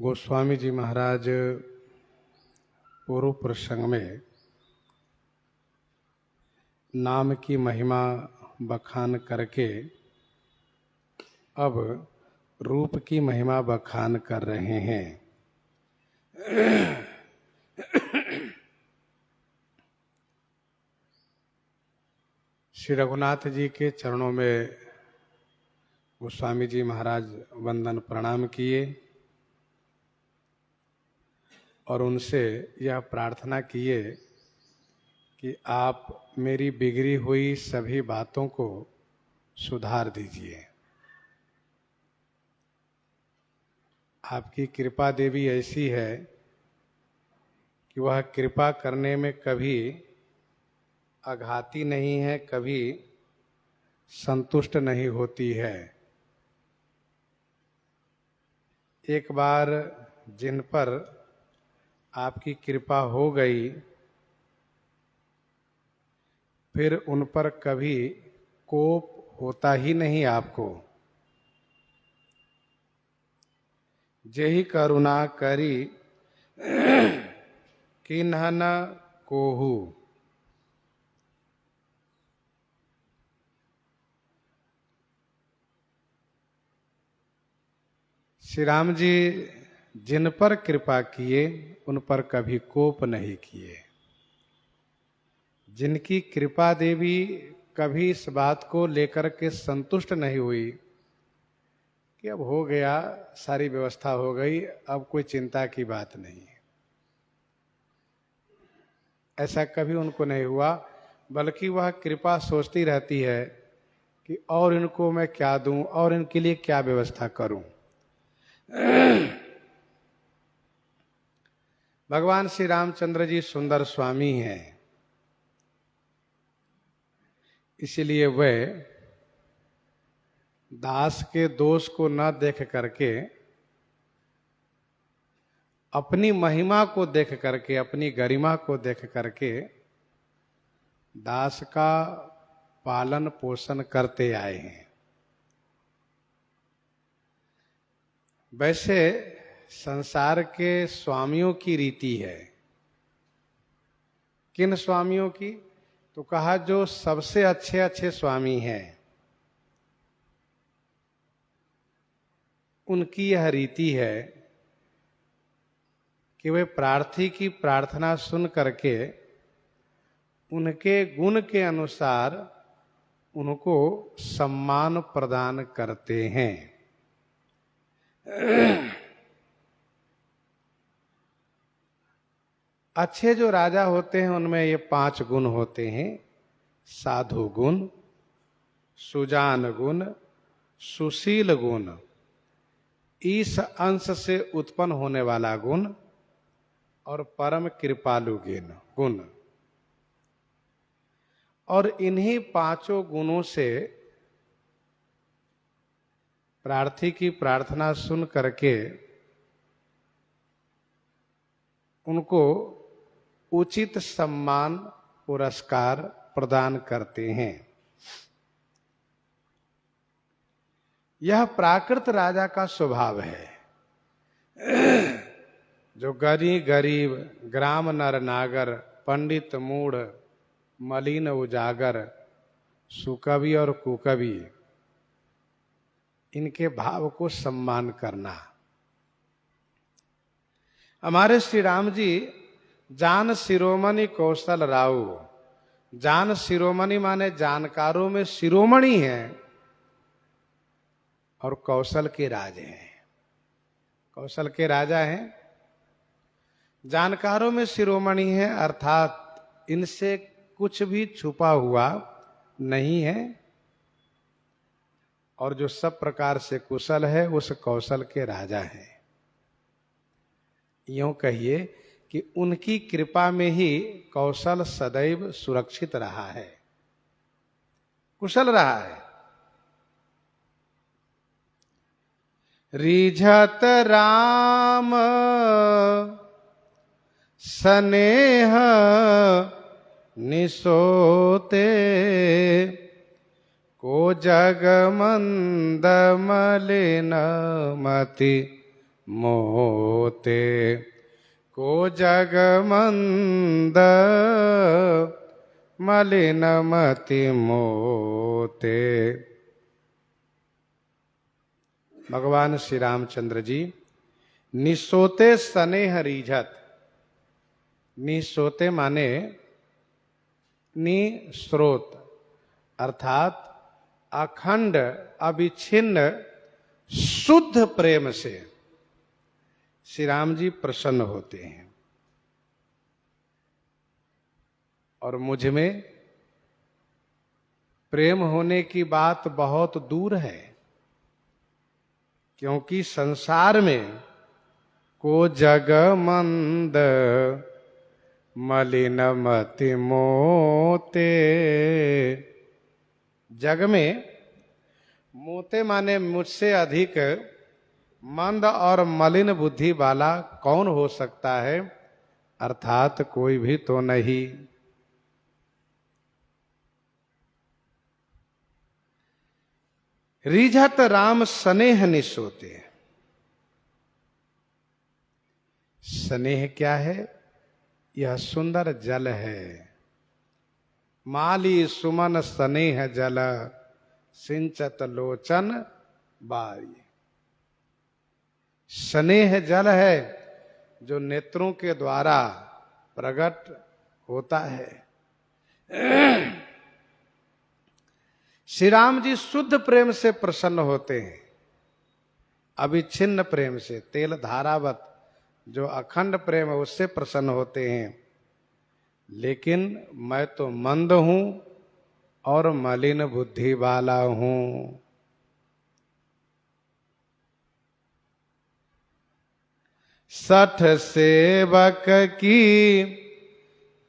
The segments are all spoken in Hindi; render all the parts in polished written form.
गोस्वामी जी महाराज पूर्व प्रसंग में नाम की महिमा बखान करके अब रूप की महिमा बखान कर रहे हैं। श्री रघुनाथ जी के चरणों में गोस्वामी जी महाराज वंदन प्रणाम किए और उनसे यह प्रार्थना किए कि आप मेरी बिगड़ी हुई सभी बातों को सुधार दीजिए। आपकी कृपा देवी ऐसी है कि वह कृपा करने में कभी आघाती नहीं है, कभी संतुष्ट नहीं होती है। एक बार जिन पर आपकी कृपा हो गई फिर उन पर कभी कोप होता ही नहीं आपको। जेहि करुणा करी किन्ह न कोहू। श्री राम जी जिन पर कृपा किए उन पर कभी कोप नहीं किए। जिनकी कृपा देवी कभी इस बात को लेकर के संतुष्ट नहीं हुई कि अब हो गया, सारी व्यवस्था हो गई, अब कोई चिंता की बात नहीं है, ऐसा कभी उनको नहीं हुआ। बल्कि वह कृपा सोचती रहती है कि और इनको मैं क्या दूं और इनके लिए क्या व्यवस्था करूं। भगवान श्री रामचंद्र जी सुंदर स्वामी हैं, इसलिए वे दास के दोष को न देख करके अपनी महिमा को देख करके, अपनी गरिमा को देख करके दास का पालन पोषण करते आए हैं। वैसे संसार के स्वामियों की रीति है। किन स्वामियों की? तो कहा जो सबसे अच्छे अच्छे स्वामी हैं उनकी यह रीति है कि वे प्रार्थी की प्रार्थना सुन करके उनके गुण के अनुसार उनको सम्मान प्रदान करते हैं। अच्छे जो राजा होते हैं उनमें ये 5 गुण होते हैं: साधु गुण, सुजान गुण, सुशील गुण, ईश अंश से उत्पन्न होने वाला गुण और परम कृपालु गुण। और इन्हीं 5 गुणों से प्रार्थी की प्रार्थना सुन करके उनको उचित सम्मान पुरस्कार प्रदान करते हैं। यह प्राकृत राजा का स्वभाव है। जो गरीब ग्राम नर नागर, पंडित मूढ़ मलिन उजागर, सुकवि और कुकवि, इनके भाव को सम्मान करना। हमारे श्री राम जी जान शिरोमणि कौशल राव। जान शिरोमणि माने जानकारों में शिरोमणि हैं और कौशल के राज हैं। कौशल के राजा हैं, जानकारों में शिरोमणि हैं, अर्थात इनसे कुछ भी छुपा हुआ नहीं है और जो सब प्रकार से कुशल है उस कौशल के राजा हैं। यूं कहिए कि उनकी कृपा में ही कौशल सदैव सुरक्षित रहा है, कुशल रहा है। रिझत राम स्नेह निसोते, को जग मंद मलिन मति मोते को जगमंद मलिनमति मोते। भगवान श्री रामचंद्र जी निसोते स्नेह रीझत। निसोते माने निस्रोत अर्थात अखंड अविच्छिन्न शुद्ध प्रेम से श्री राम जी प्रसन्न होते हैं। और मुझ में प्रेम होने की बात बहुत दूर है, क्योंकि संसार में को जगमंद मलिनमति मोते। जग में मोते माने मुझसे अधिक मंद और मलिन बुद्धि वाला कौन हो सकता है, अर्थात कोई भी तो नहीं। रिझत राम स्नेह निसोते। स्नेह क्या है? यह सुंदर जल है। माली सुमन स्नेह जल सिंचत लोचन बारी। स्नेह जल है जो नेत्रों के द्वारा प्रकट होता है। श्री राम जी शुद्ध प्रेम से प्रसन्न होते हैं, अविच्छिन्न प्रेम से, तेल धारावत जो अखंड प्रेम है उससे प्रसन्न होते हैं। लेकिन मैं तो मंद हूं और मलिन बुद्धि वाला हूं। सठ सेवक की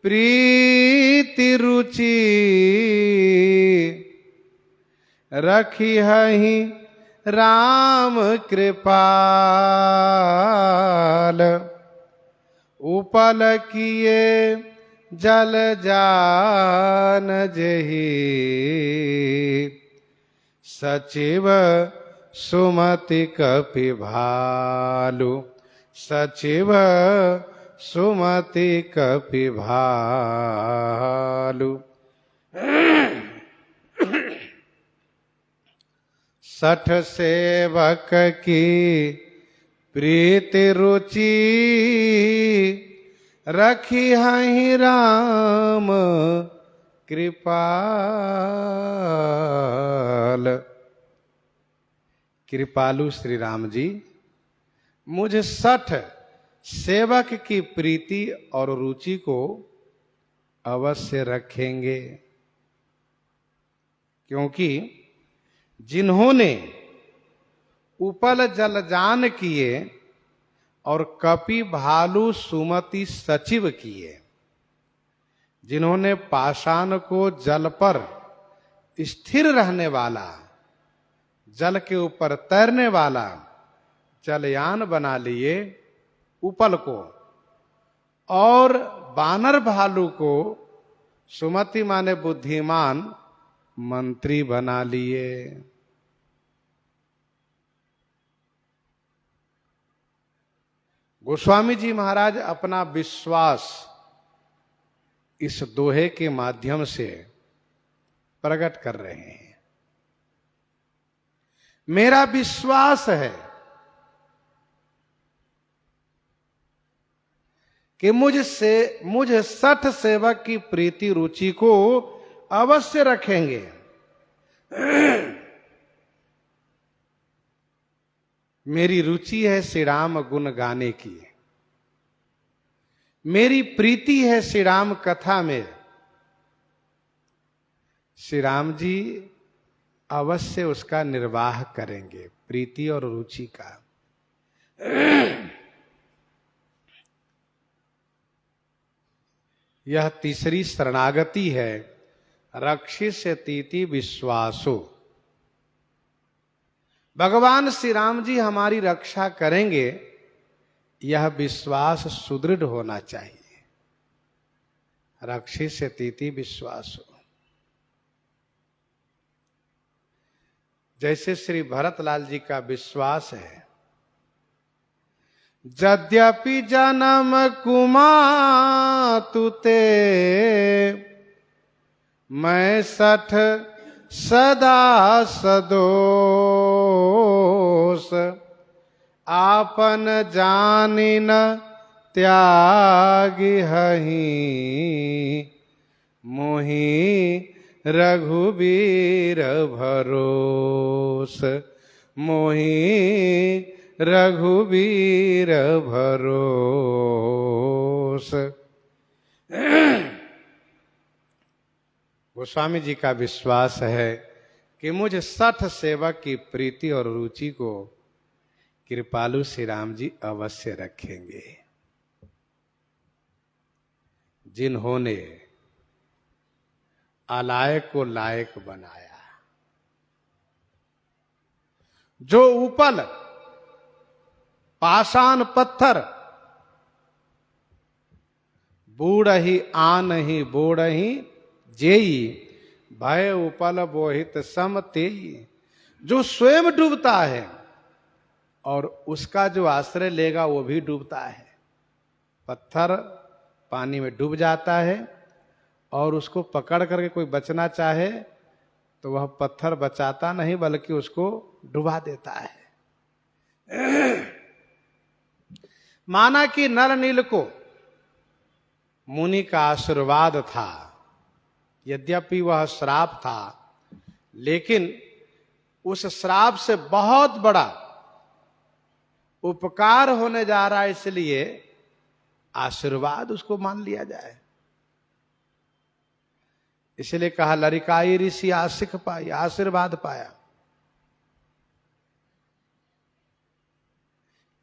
प्रीति रुचि रखी हहि राम कृपाल। उपल किए जल जान जही सचिव सुमति कपि भालु। सचिव सुमति कपि भालु। सठ सेवक की प्रीति रुचि रखी हहि राम कृपाल। कृपालु श्री राम जी मुझ सठ सेवक की प्रीति और रुचि को अवश्य रखेंगे, क्योंकि जिन्होंने उपल जलजान किए और कपि भालु सुमति सचिव किए, जिन्होंने पाषाण को जल पर स्थिर रहने वाला, जल के ऊपर तैरने वाला जलयान बना लिए उपल को, और बानर भालू को सुमति माने बुद्धिमान मंत्री बना लिए। गोस्वामी जी महाराज अपना विश्वास इस दोहे के माध्यम से प्रकट कर रहे हैं। मेरा विश्वास है कि मुझ सठ सेवक की प्रीति रुचि को अवश्य रखेंगे। मेरी रुचि है श्री राम गुण गाने की, मेरी प्रीति है श्री राम कथा में। श्री राम जी अवश्य उसका निर्वाह करेंगे, प्रीति और रुचि का। यह तीसरी शरणागति है, रक्षिष्यतीति विश्वासो। भगवान श्री राम जी हमारी रक्षा करेंगे, यह विश्वास सुदृढ़ होना चाहिए। रक्षिष्यतीति विश्वासो। जैसे श्री भरतलाल जी का विश्वास है यद्यपि जन्म कुमातुते मैं 60 सदा सदोष आपन जानि न त्यागी हहि मोहि रघुबीर भरोस मोहि रघुबीर भरोस। गोस्वामी जी का विश्वास है कि मुझ 60 सेवक की प्रीति और रुचि को कृपालु श्री राम जी अवश्य रखेंगे, जिन्होंने अलायक को लायक बनाया। जो उपल पाषाण पत्थर बूढ़ही आनहि बोढ़ही जेई भय उपल बोहित सम तेई। जो स्वयं डूबता है और उसका जो आश्रय लेगा वो भी डूबता है। पत्थर पानी में डूब जाता है और उसको पकड़ करके कोई बचना चाहे तो वह पत्थर बचाता नहीं बल्कि उसको डुबा देता है। माना कि नल नील को मुनि का आशीर्वाद था, यद्यपि वह श्राप था, लेकिन उस श्राप से बहुत बड़ा उपकार होने जा रहा है, इसलिए आशीर्वाद उसको मान लिया जाए। इसलिए कहा लरिकाई ऋषि आशिक पाई, आशीर्वाद पाया।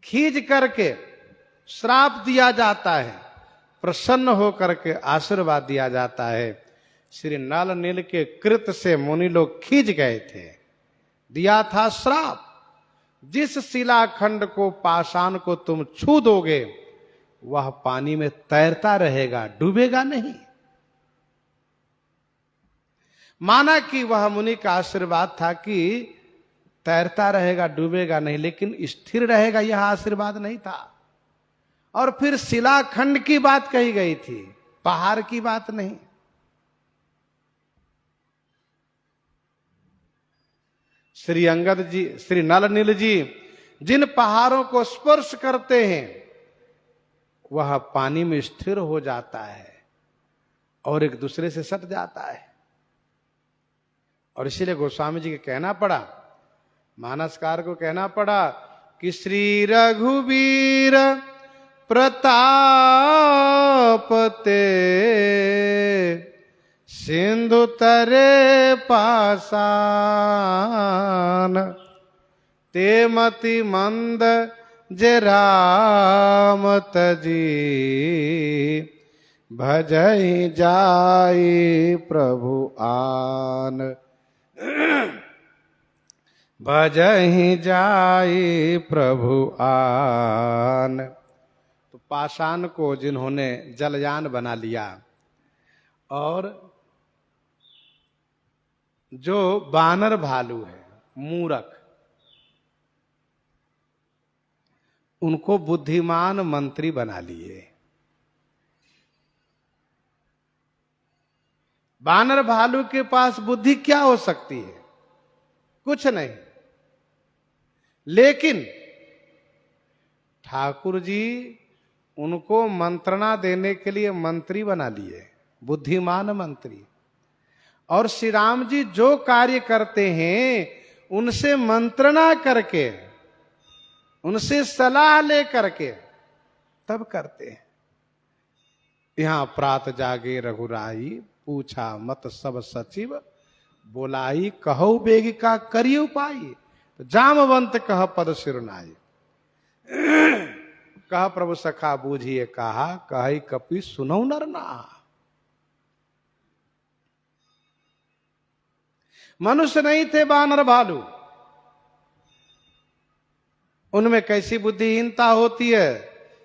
खींच करके श्राप दिया जाता है, प्रसन्न होकर के आशीर्वाद दिया जाता है। श्री नल नील के कृत से मुनि लोग खींच गए थे, दिया था श्राप। जिस शिलाखंड को पाषाण को तुम छू दोगे वह पानी में तैरता रहेगा, डूबेगा नहीं। माना कि वह मुनि का आशीर्वाद था कि तैरता रहेगा, डूबेगा नहीं, लेकिन स्थिर रहेगा, यह आशीर्वाद नहीं था। और फिर शिलाखंड की बात कही गई थी, पहाड़ की बात नहीं। श्री अंगद जी, श्री नल नील जी जिन पहाड़ों को स्पर्श करते हैं वह पानी में स्थिर हो जाता है और एक दूसरे से सट जाता है। और इसीलिए गोस्वामी जी के कहना पड़ा, मानसकार को कहना पड़ा कि श्री रघुवीर प्रताप ते सिंधु तरे पाषाण ते मति मंद जे राम तजी भजहि जाई प्रभु आन भजहि जाई प्रभु आन। तो पाषाण को जिन्होंने जलयान बना लिया और जो बानर भालू है, मूरख, उनको बुद्धिमान मंत्री बना लिए। बानर भालू के पास बुद्धि क्या हो सकती है? कुछ नहीं। लेकिन ठाकुर जी उनको मंत्रणा देने के लिए मंत्री बना लिए, बुद्धिमान मंत्री। और श्री राम जी जो कार्य करते हैं उनसे मंत्रणा करके, उनसे सलाह ले करके तब करते हैं। यहां प्रात जागे रघुराई पूछा मत सब सचिव बोलाई कहो बेग का करी उपाय। तो जामवंत कह पद सिरनाई कह प्रभु सखा बूझिए कहा कही कपि सुनौ नर ना। मनुष्य नहीं थे बानर भालू, उनमें कैसी बुद्धिहीनता होती है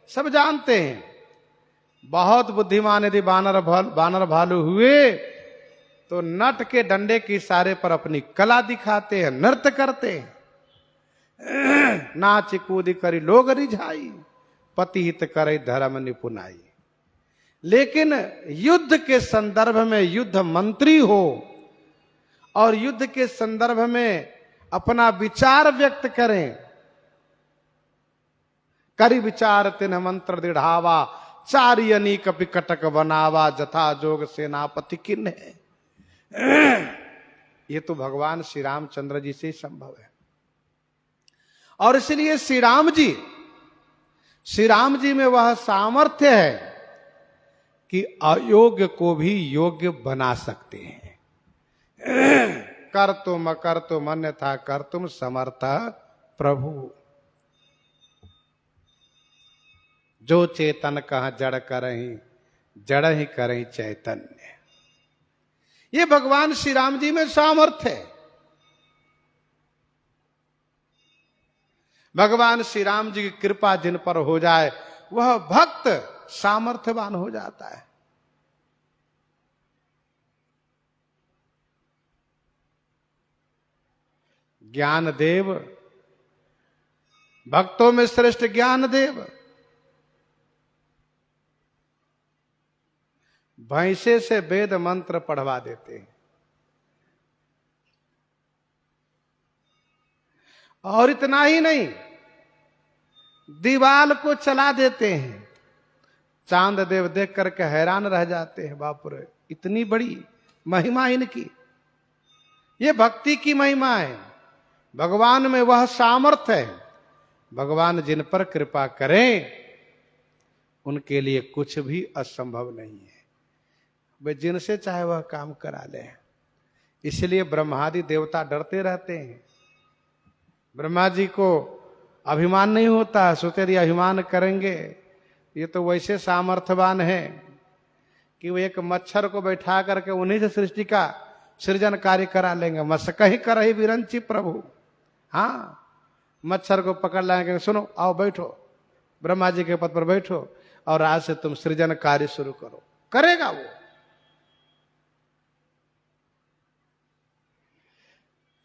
सब जानते हैं। बहुत बुद्धिमान यदि बानर भालू हुए तो नट के डंडे के इशारे पर अपनी कला दिखाते हैं, नृत्य करते हैं। नाच कूद करी लोग रिझाई, पति हित करे धर्म निपुनाई। लेकिन युद्ध के संदर्भ में युद्ध मंत्री हो और युद्ध के संदर्भ में अपना विचार व्यक्त करें, करी विचार तिन्ह मंत्र दृढ़ावा, चारि अनीक विकटक बनावा, जथा जोग सेनापति किन्ह है। ये तो भगवान श्री रामचंद्र जी से संभव है। और इसलिए श्री राम जी में वह सामर्थ्य है कि अयोग्य को भी योग्य बना सकते हैं। कर तुम अन्यथा कर तुम समर्थ प्रभु, जो चेतन कहा जड़ करहीं, जड़ ही करहीं चैतन्य। ये भगवान श्री राम जी में सामर्थ्य है। भगवान श्री राम जी की कृपा जिन पर हो जाए वह भक्त सामर्थ्यवान हो जाता है। ज्ञान देव, भक्तों में श्रेष्ठ ज्ञान देव, भैंसे से वेद मंत्र पढ़वा देते हैं। और इतना ही नहीं, दीवाल को चला देते हैं। चांद देव देख करके हैरान रह जाते हैं, बाप रे इतनी बड़ी महिमा इनकी। ये भक्ति की महिमा है। भगवान में वह सामर्थ्य है। भगवान जिन पर कृपा करें उनके लिए कुछ भी असंभव नहीं है। वे जिनसे चाहे वह काम करा ले। इसलिए ब्रह्मादि देवता डरते रहते हैं। ब्रह्मा जी को अभिमान नहीं होता, सोचते यदि अभिमान करेंगे ये तो वैसे सामर्थ्यवान है कि वो एक मच्छर को बैठा करके उन्हीं से सृष्टि का सृजन कार्य करा लेंगे। मस्कहि करहि विरंची प्रभु। हाँ, मच्छर को पकड़ लाएंगे, सुनो आओ बैठो, ब्रह्मा जी के पद पर बैठो और आज से तुम सृजन कार्य शुरू करो। करेगा वो।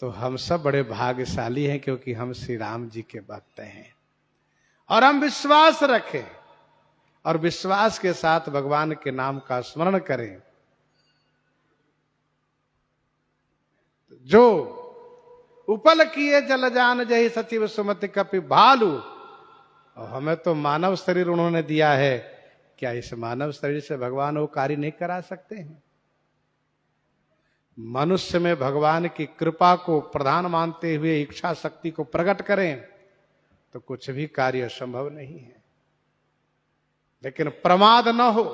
तो हम सब बड़े भाग्यशाली हैं क्योंकि हम श्री राम जी के भक्त हैं और हम विश्वास रखें और विश्वास के साथ भगवान के नाम का स्मरण करें। जो उपल किए जल जान जही सचिव सुमति कपि भालू। और हमें तो मानव शरीर उन्होंने दिया है, क्या इस मानव शरीर से भगवान वो कार्य नहीं करा सकते हैं? मनुष्य में भगवान की कृपा को प्रधान मानते हुए इच्छा शक्ति को प्रकट करें तो कुछ भी कार्य संभव नहीं है। लेकिन प्रमाद न हो।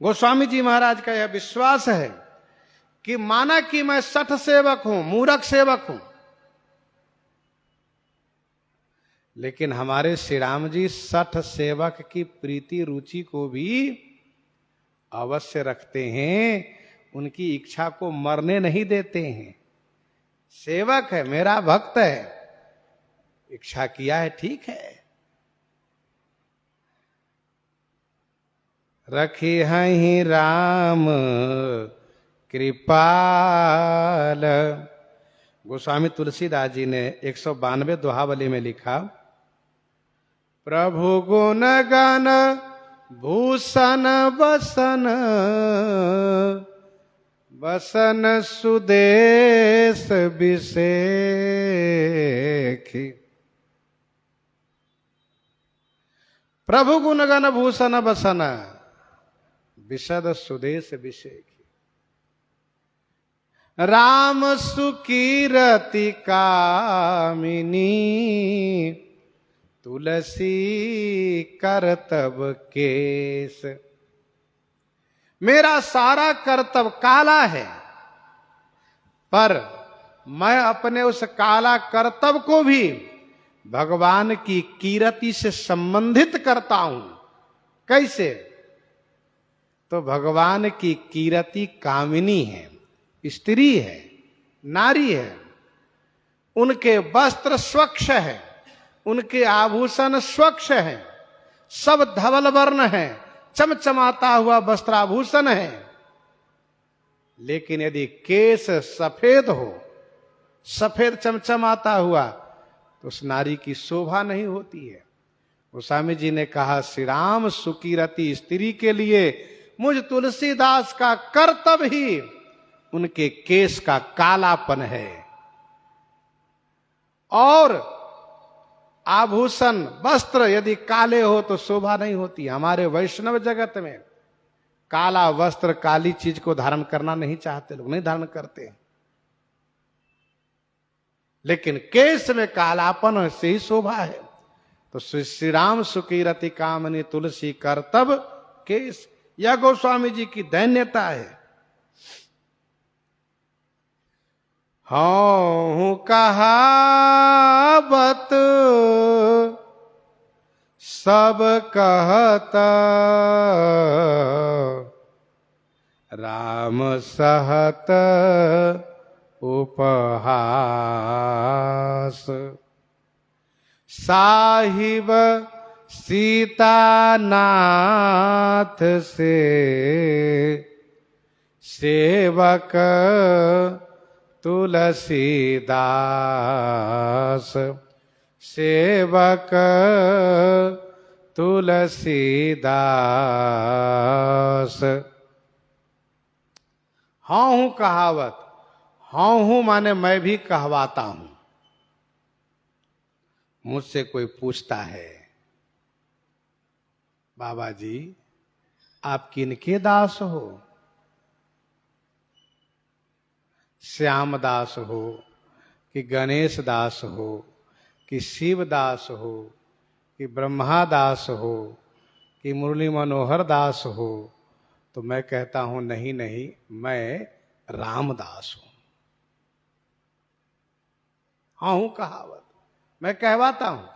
गोस्वामी जी महाराज का यह विश्वास है कि माना कि मैं सठ सेवक हूं, मूरख सेवक हूं, लेकिन हमारे श्री राम जी सठ सेवक की प्रीति रुचि को भी अवश्य रखते हैं। उनकी इच्छा को मरने नहीं देते हैं। सेवक है, मेरा भक्त है, इच्छा किया है ठीक है। रखी हैं राम कृपाल। गोस्वामी तुलसीदास जी ने 192 दोहावली में लिखा, प्रभु गुण गण भूषण बसन, बसन सुदेश विषेखी। प्रभु गुण गण भूषण बसन, विशद सुदेश विषेखी। राम सुकीरति कामिनी, तुलसी करतब केस। मेरा सारा कर्तव्य काला है, पर मैं अपने उस काला कर्तव्य को भी भगवान की कीरति से संबंधित करता हूं। कैसे? तो भगवान की कीरति कामिनी है, स्त्री है, नारी है। उनके वस्त्र स्वच्छ है, उनके आभूषण स्वच्छ है, सब धवल वर्ण है, चमचमाता हुआ वस्त्राभूषण है। लेकिन यदि केश सफेद हो, सफेद चमचमाता हुआ, तो उस नारी की शोभा नहीं होती है। गोस्वामी जी ने कहा श्री राम सुकीरति स्त्री के लिए मुझ तुलसीदास का कर्तव्य ही उनके केश का कालापन है। और आभूषण वस्त्र यदि काले हो तो शोभा नहीं होती। हमारे वैष्णव जगत में काला वस्त्र काली चीज को धारण करना नहीं चाहते, लोग नहीं धारण करते, लेकिन केश में कालापन से ही शोभा है। तो श्री राम सुकीरति कामनी तुलसी कर्तव्य केश, यह गोस्वामी जी की दैन्यता है। हूँ कहावत सब कहत, राम सहत उपहास। साहिब सीतानाथ से सेवक तुलसीदास, सेवक तुलसीदास। हाँ हूं कहावत, हाँ हूं माने मैं भी कहवाता हूं। मुझसे कोई पूछता है बाबा जी आप किनके दास हो, श्यामदास हो कि गणेश दास हो कि शिवदास हो कि ब्रह्मादास हो कि मुरली मनोहर दास हो, तो मैं कहता हूं नहीं नहीं, मैं रामदास हूं। हाँ हूं कहावत, मैं कहवाता हूं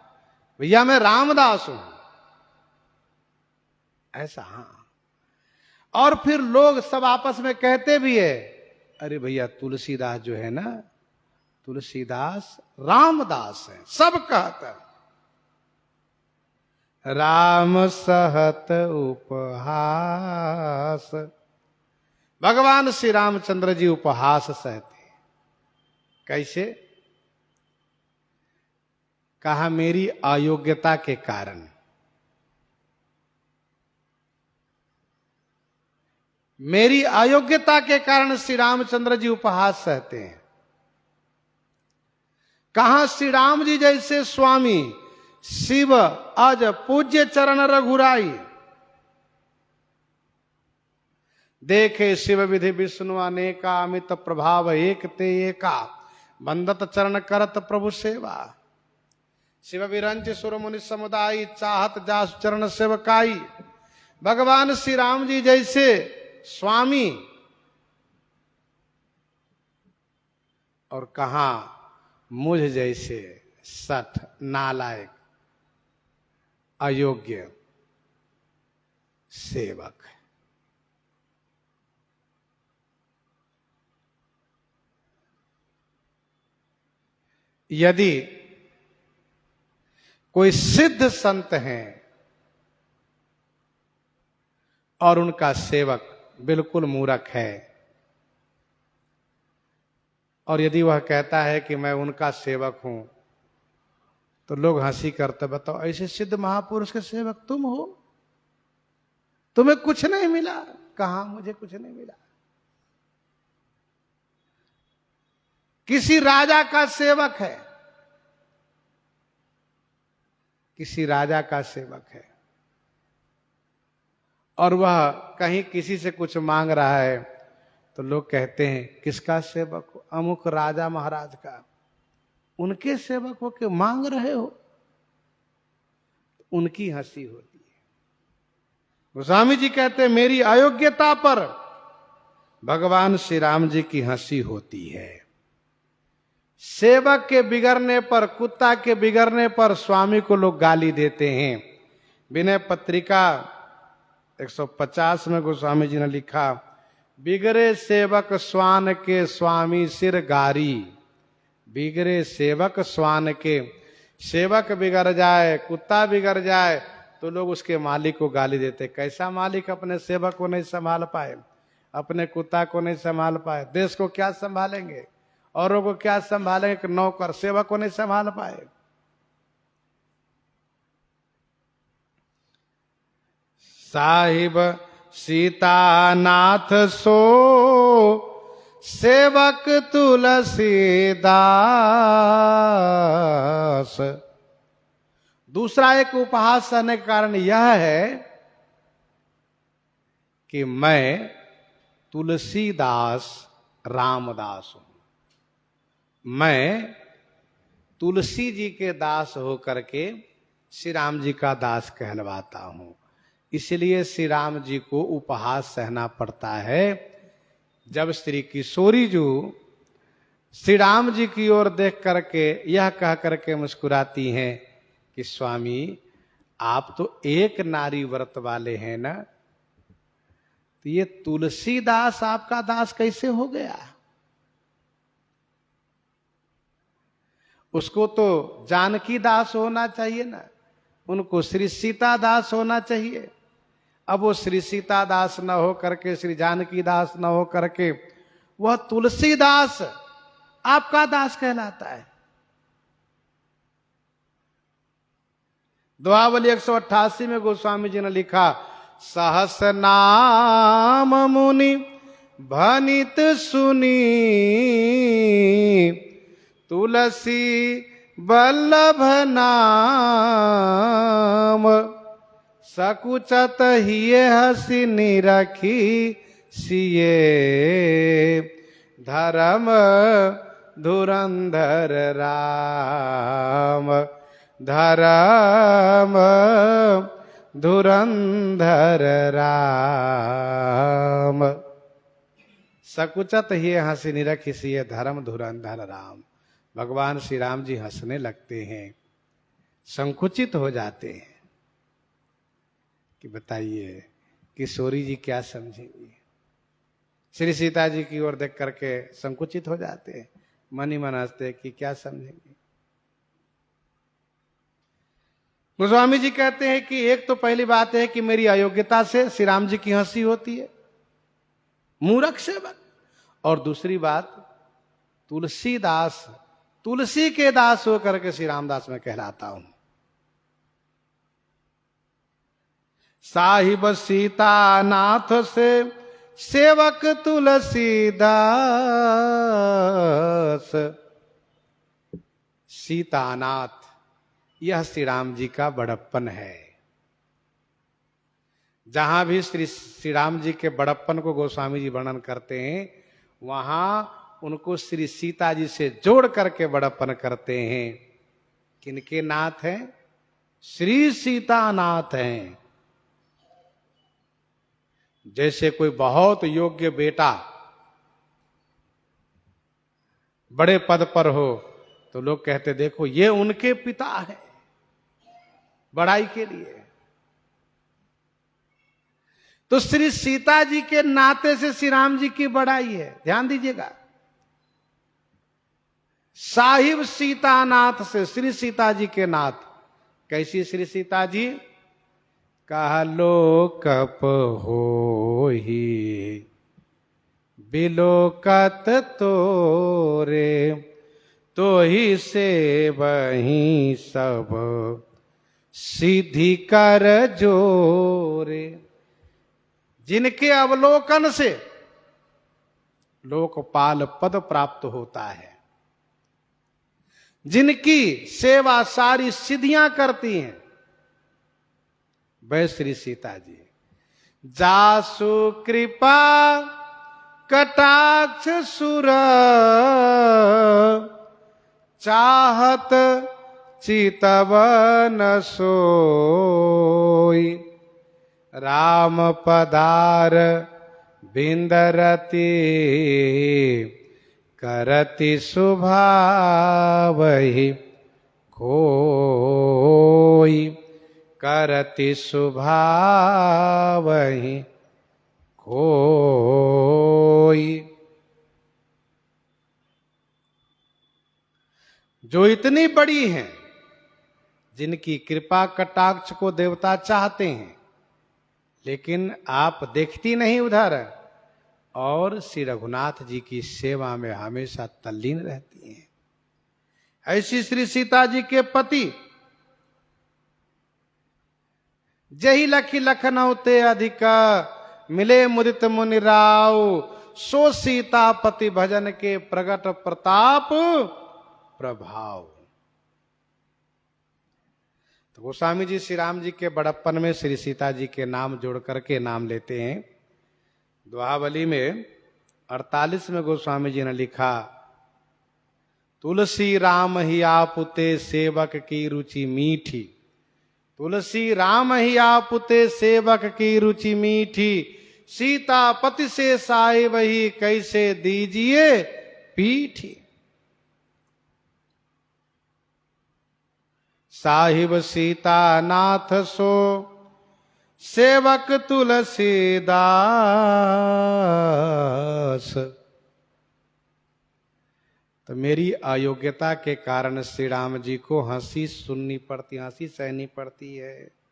भैया मैं रामदास हूं, ऐसा। हाँ, और फिर लोग सब आपस में कहते भी है अरे भैया तुलसीदास जो है ना, तुलसीदास रामदास है, सब कहता है। राम सहत उपहास, भगवान श्री रामचंद्र जी उपहास सहते। कैसे? कहा मेरी अयोग्यता के कारण। मेरी अयोग्यता के कारण श्री रामचंद्र जी उपहास सहते हैं। कहा श्री राम जी जैसे स्वामी शिव अज पूज्य चरण रघुराई, देखे शिव विधि विष्णु अनेका, अमित प्रभाव एक ते एका, बंदत चरण करत प्रभु सेवा। शिव विरंच सुर मुनि समुदाय, चाहत जास चरण सेवकाई। भगवान श्री राम जी जैसे स्वामी और कहा मुझ जैसे सठ नालायक अयोग्य सेवक। यदि कोई सिद्ध संत हैं और उनका सेवक बिल्कुल मूर्ख है, और यदि वह कहता है कि मैं उनका सेवक हूं, तो लोग हंसी करते, बताओ ऐसे सिद्ध महापुरुष के सेवक तुम हो, तुम्हें कुछ नहीं मिला? कहां मुझे कुछ नहीं मिला। किसी राजा का सेवक है, किसी राजा का सेवक है, और वह कहीं किसी से कुछ मांग रहा है, तो लोग कहते हैं किसका सेवक हो? अमुक राजा महाराज का। उनके सेवक हो के मांग रहे हो? उनकी हंसी होती है। गोस्वामी जी कहते हैं मेरी अयोग्यता पर भगवान श्री राम जी की हंसी होती है। सेवक के बिगड़ने पर, कुत्ता के बिगड़ने पर स्वामी को लोग गाली देते हैं। विनय पत्रिका 150 में गोस्वामी जी ने लिखा, बिगड़े सेवक स्वान के स्वामी सिर गारी। बिगड़े सेवक स्वान के, सेवक बिगड़ जाए, कुत्ता बिगड़ जाए तो लोग उसके मालिक को गाली देते। कैसा मालिक अपने सेवक को नहीं संभाल पाए, अपने कुत्ता को नहीं संभाल पाए, देश को क्या संभालेंगे, औरों को क्या संभालेंगे? नौकर सेवक को नहीं संभाल पाए। साहिब सीतानाथ सो सेवक तुलसीदास। दूसरा एक उपहास करने का कारण यह है कि मैं तुलसीदास रामदास हूं। मैं तुलसी जी के दास होकर के श्री राम जी का दास कहलवाता हूं। इसलिए श्री राम जी को उपहास सहना पड़ता है। जब श्री किशोरी जी श्री राम जी की ओर देख करके यह कह करके मुस्कुराती हैं कि स्वामी आप तो एक नारी व्रत वाले हैं ना, तो ये तुलसीदास आपका दास कैसे हो गया? उसको तो जानकी दास होना चाहिए ना, उनको श्री सीता दास होना चाहिए। अब वो श्री सीता दास न हो करके, श्री जानकी दास न हो करके, वह तुलसीदास आपका दास कहलाता है। दोहावली 188 में गोस्वामी जी ने लिखा, सहस नाम मुनि भनित सुनी, तुलसी बल्लभ नाम, सकुचत हिये हसी निरखी सिए, धर्म धुरंधर राम, धर्म धुरंधर राम। सकुचत हिये हसी निरखी सिए, धर्म धुरंधर राम। भगवान श्री राम जी हंसने लगते हैं, संकुचित हो जाते हैं कि बताइए किशोरी जी क्या समझेंगी। श्री सीता जी की ओर देख करके संकुचित हो जाते हैं, मन ही मन हंसते कि क्या समझेंगे। गोस्वामी जी कहते हैं कि एक तो पहली बात है कि मेरी अयोग्यता से श्री राम जी की हंसी होती है, मूर्ख सेवक। और दूसरी बात, तुलसीदास, तुलसी के दास होकर के श्री रामदास में कहलाता हूं। साहिब सीतानाथ से सेवक तुलसीदास। सीतानाथ, यह श्री राम जी का बड़प्पन है। जहां भी श्री राम जी के बड़प्पन को गोस्वामी जी वर्णन करते हैं, वहां उनको श्री सीता जी से जोड़ करके बड़प्पन करते हैं। किनके नाथ हैं? श्री सीतानाथ हैं। जैसे कोई बहुत योग्य बेटा बड़े पद पर हो तो लोग कहते देखो ये उनके पिता है, बड़ाई के लिए। तो श्री सीता जी के नाते से श्री राम जी की बड़ाई है, ध्यान दीजिएगा। साहिब सीतानाथ से, श्री सीता जी के नाथ। कैसी श्री सीता जी? कहलो कप होहि बिलोकत तोरे, तो ही से वही सब सिद्धि कर जोरे। जिनके अवलोकन से लोकपाल पद प्राप्त होता है, जिनकी सेवा सारी सिद्धियां करती हैं, वह श्री सीता जी। जासु कृपा कटाक्ष सुर, चाहत चितवन सोई, राम पदार बिंदरती, करति सुभावहि खोई, करति सुभावहि खोई। जो इतनी बड़ी हैं, जिनकी कृपा कटाक्ष को देवता चाहते हैं, लेकिन आप देखती नहीं उधर, और श्री रघुनाथ जी की सेवा में हमेशा तल्लीन रहती हैं। ऐसी श्री सीता जी के पति जही लखी लखनऊ ते अधिक, मिले मुदित मुनि राव, सो सीतापति भजन के प्रगट प्रताप प्रभाव। तो गोस्वामी जी श्री राम जी के बड़प्पन में श्री सीता जी के नाम जोड़ करके नाम लेते हैं। दोहावली में 48 में गोस्वामी जी ने लिखा, तुलसी राम ही आपुते सेवक की रुचि मीठी, तुलसी राम ही आपुते सेवक की रुचि मीठी, सीतापति से साहिब ही कैसे दीजिए पीठी। साहिब सीता नाथ सो सेवक तुलसीदास। तो मेरी अयोग्यता के कारण श्री राम जी को हंसी सुननी पड़ती, हंसी सहनी पड़ती है।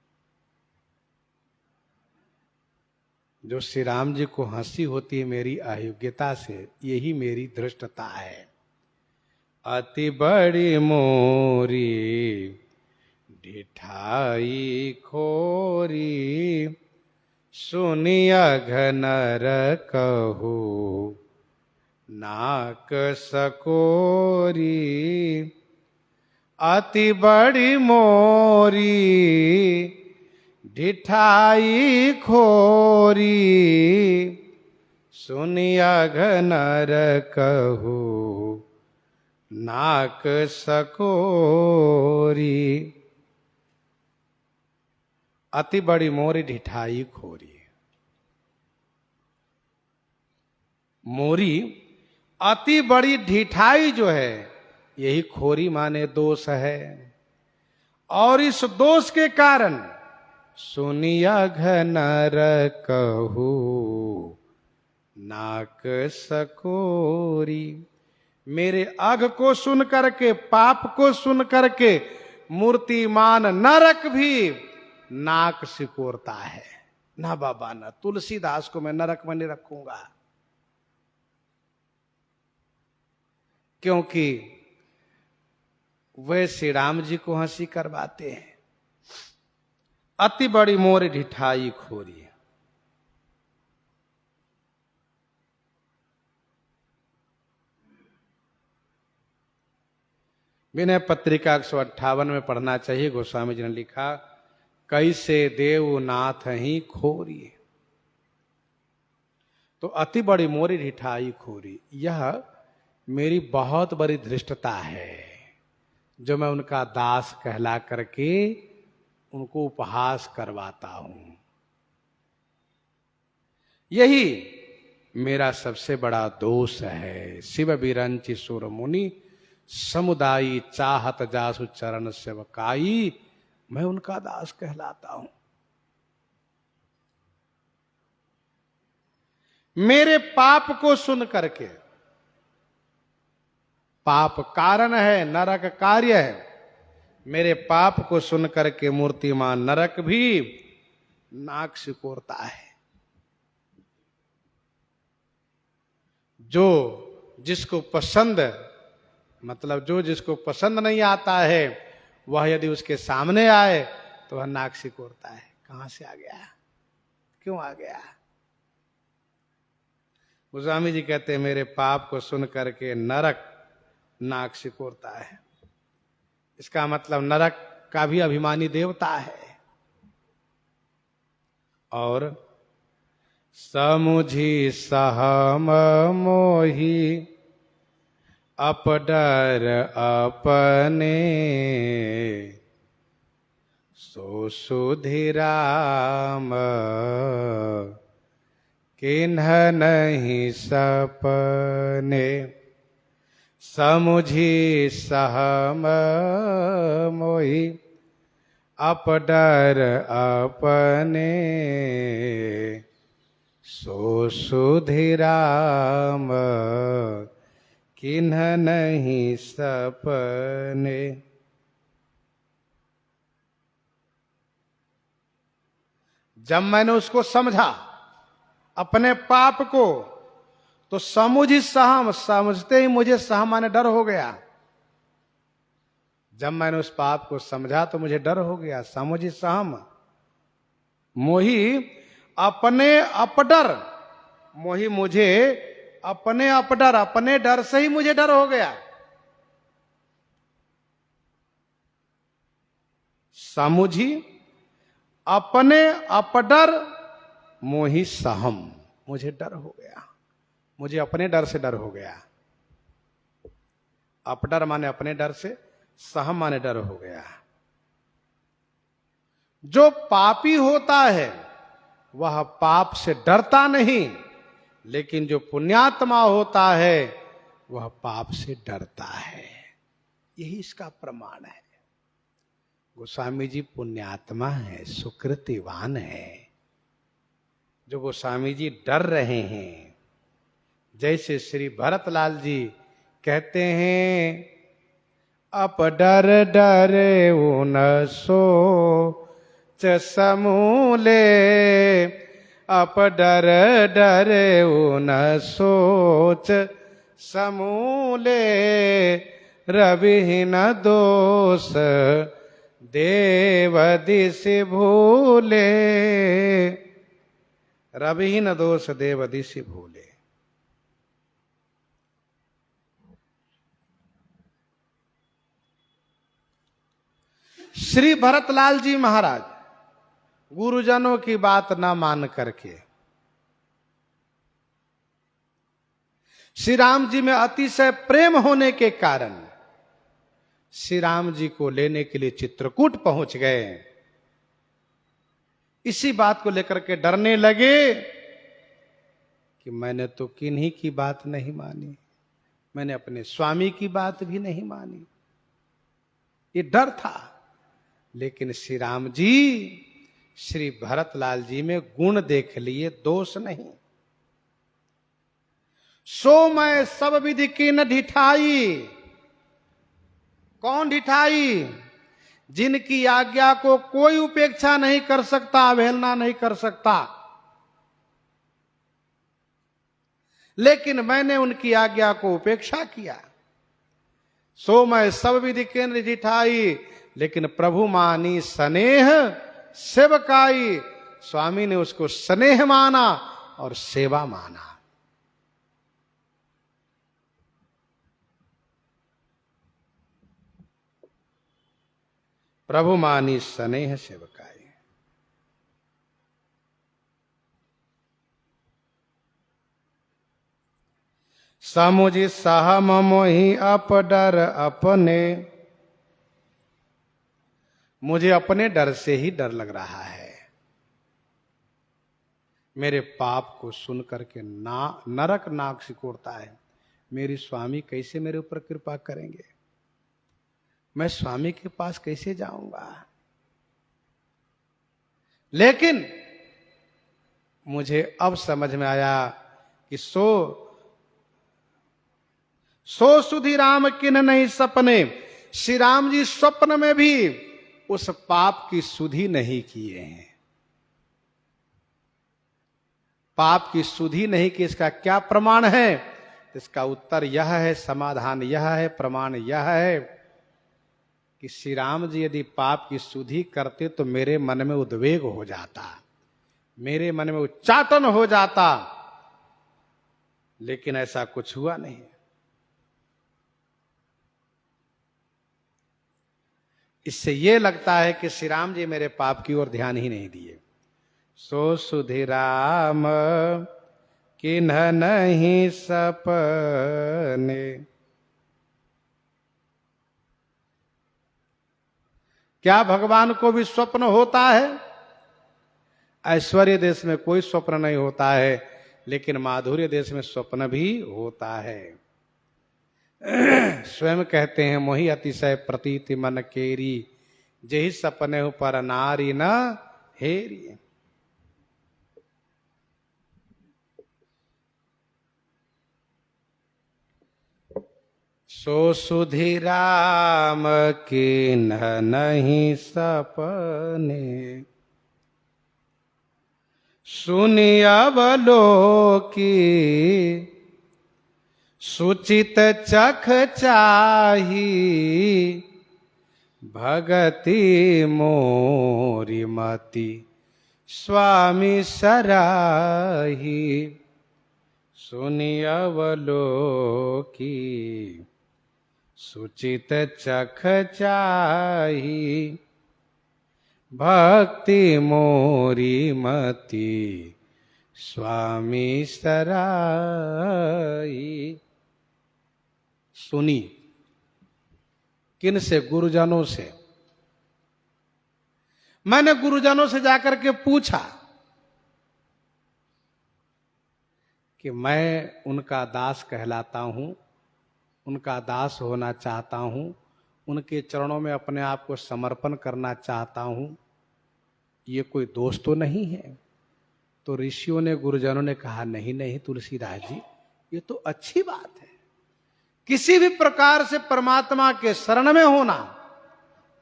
जो श्री राम जी को हंसी होती है मेरी अयोग्यता से, यही मेरी धृष्टता है। अति बड़ी मोरी ढिठाई खोरी, सुनिया घनर कहू नाक सकोरी। अति बड़ी मोरी ढिठाई खोरी, सुनिया घनर कहू नाक सकोरी। अति बड़ी मोरी ढिठाई खोरी। मोरी अति बड़ी ढिठाई जो है, यही खोरी माने दोष है। और इस दोष के कारण सुनिया घनर कहू नाक सकोरी। मेरे अघ को सुन करके, पाप को सुन करके मूर्तिमान नरक भी नाक सिकोरता है। ना बाबा ना, तुलसीदास को मैं नरक में नहीं रखूंगा, क्योंकि वे श्री राम जी को हंसी करवाते हैं। अति बड़ी मोर ढिठाई खोरी। विनय पत्रिका 158 में पढ़ना चाहिए। गोस्वामी जी ने लिखा, कैसे देवनाथ ही खोरी। तो अति बड़ी मोरी ढिठाई खोरी, यह मेरी बहुत बड़ी धृष्टता है, जो मैं उनका दास कहला करके उनको उपहास करवाता हूं। यही मेरा सबसे बड़ा दोष है। शिव बिरंचि सुर मुनि, समुदायी चाहत जासु चरण सेवकाई। मैं उनका दास कहलाता हूं। मेरे पाप को सुन करके, पाप कारण है, नरक कार्य है, मेरे पाप को सुन करके मूर्तिमान नरक भी नाक सिकोरता है। जो जिसको पसंद, मतलब जो जिसको पसंद नहीं आता है, वह यदि उसके सामने आए तो वह नाक सिकोरता है। कहां से आ गया, क्यों आ गया? गोस्वामी जी कहते हैं, मेरे पाप को सुन करके नरक नाक सिकोरता है। इसका मतलब नरक का भी अभिमानी देवता है। और समुझी सहम मोही, अपडर अपने, सो सुधिराम किन्ह नहीं सपने। समुझी सहम मोही, अपडर अपने, सो सुधिराम किन्ह नहीं सपने। जब मैंने उसको समझा अपने पाप को, तो समुझी सहम, समझते ही मुझे सहम माने डर हो गया। जब मैंने उस पाप को समझा तो मुझे डर हो गया। समुझी सहम, मोही अपने अपडर, मोही मुझे अपने अपडर, अपने डर से ही मुझे डर हो गया। समुझी अपने अपडर मोही सहम, मुझे डर हो गया, मुझे अपने डर से डर हो गया। अपडर माने अपने डर से, सहम माने डर हो गया। जो पापी होता है वह पाप से डरता नहीं, लेकिन जो पुण्यात्मा होता है वह पाप से डरता है। यही इसका प्रमाण है। गोस्वामी जी पुण्यात्मा है, सुकृतिवान है। जो गोस्वामी जी डर रहे हैं, जैसे श्री भरतलाल जी कहते हैं, अप डर डरे उन सो च समूले, अप डर डरे उन सोच समूले, रविहीन दोष देव दिश भूले, रविहीन दोष देव दिश भूले। श्री भरतलाल जी महाराज गुरुजनों की बात ना मान करके श्री राम जी में अतिशय प्रेम होने के कारण श्री राम जी को लेने के लिए चित्रकूट पहुंच गए। इसी बात को लेकर के डरने लगे कि मैंने तो किन्हीं की बात नहीं मानी, मैंने अपने स्वामी की बात भी नहीं मानी। ये डर था। लेकिन श्री राम जी श्री भरतलाल जी में गुण देख लिए, दोष नहीं। सो मैं सब विधि की न ढिठाई, कौन ढिठाई? जिनकी आज्ञा को कोई उपेक्षा नहीं कर सकता, अवहेलना नहीं कर सकता। लेकिन मैंने उनकी आज्ञा को उपेक्षा किया। सो मैं सब विधि की न ढिठाई, लेकिन प्रभु मानी स्नेह सेवकाई। स्वामी ने उसको स्नेह माना और सेवा माना। प्रभु मानी स्नेह सेवकाई। समुझि सहम मोहि अप डर अपने, मुझे अपने डर से ही डर लग रहा है। मेरे पाप को सुन करके नरक नाक सिकोड़ता है। मेरी स्वामी कैसे मेरे ऊपर कृपा करेंगे? मैं स्वामी के पास कैसे जाऊंगा? लेकिन मुझे अब समझ में आया कि सो सुधि राम किन नहीं सपने। श्री राम जी स्वप्न में भी उस पाप की सुधि नहीं किए हैं। पाप की सुधि नहीं की, इसका क्या प्रमाण है? इसका उत्तर यह है, समाधान यह है, प्रमाण यह है कि श्री राम जी यदि पाप की सुधि करते तो मेरे मन में उद्वेग हो जाता, मेरे मन में उच्चाटन हो जाता। लेकिन ऐसा कुछ हुआ नहीं। इससे यह लगता है कि श्री राम जी मेरे पाप की ओर ध्यान ही नहीं दिए। सो सुधि राम किन्ह नहीं सपने। क्या भगवान को भी स्वप्न होता है? ऐश्वर्य देश में कोई स्वप्न नहीं होता है, लेकिन माधुर्य देश में स्वप्न भी होता है। स्वयं कहते हैं, मोहि अतिशय प्रतीति मन केरी, जेहि सपने पर नारी न हेरी। सो सुधि राम किन्ह नहीं सपने, सुनि अवलोकी सुचित चख चाही, भगति मोरी मति स्वामी सराही, सुनि अवलोकी, सुचित चख चाही, भक्ति मोरी मति, स्वामी सराही। सुनी किन से? गुरुजनों से। मैंने गुरुजनों से जाकर के पूछा कि मैं उनका दास कहलाता हूं, उनका दास होना चाहता हूं, उनके चरणों में अपने आप को समर्पण करना चाहता हूं, ये कोई दोष तो नहीं है? तो ऋषियों ने, गुरुजनों ने कहा, नहीं नहीं तुलसीदास जी, ये तो अच्छी बात है। किसी भी प्रकार से परमात्मा के शरण में होना,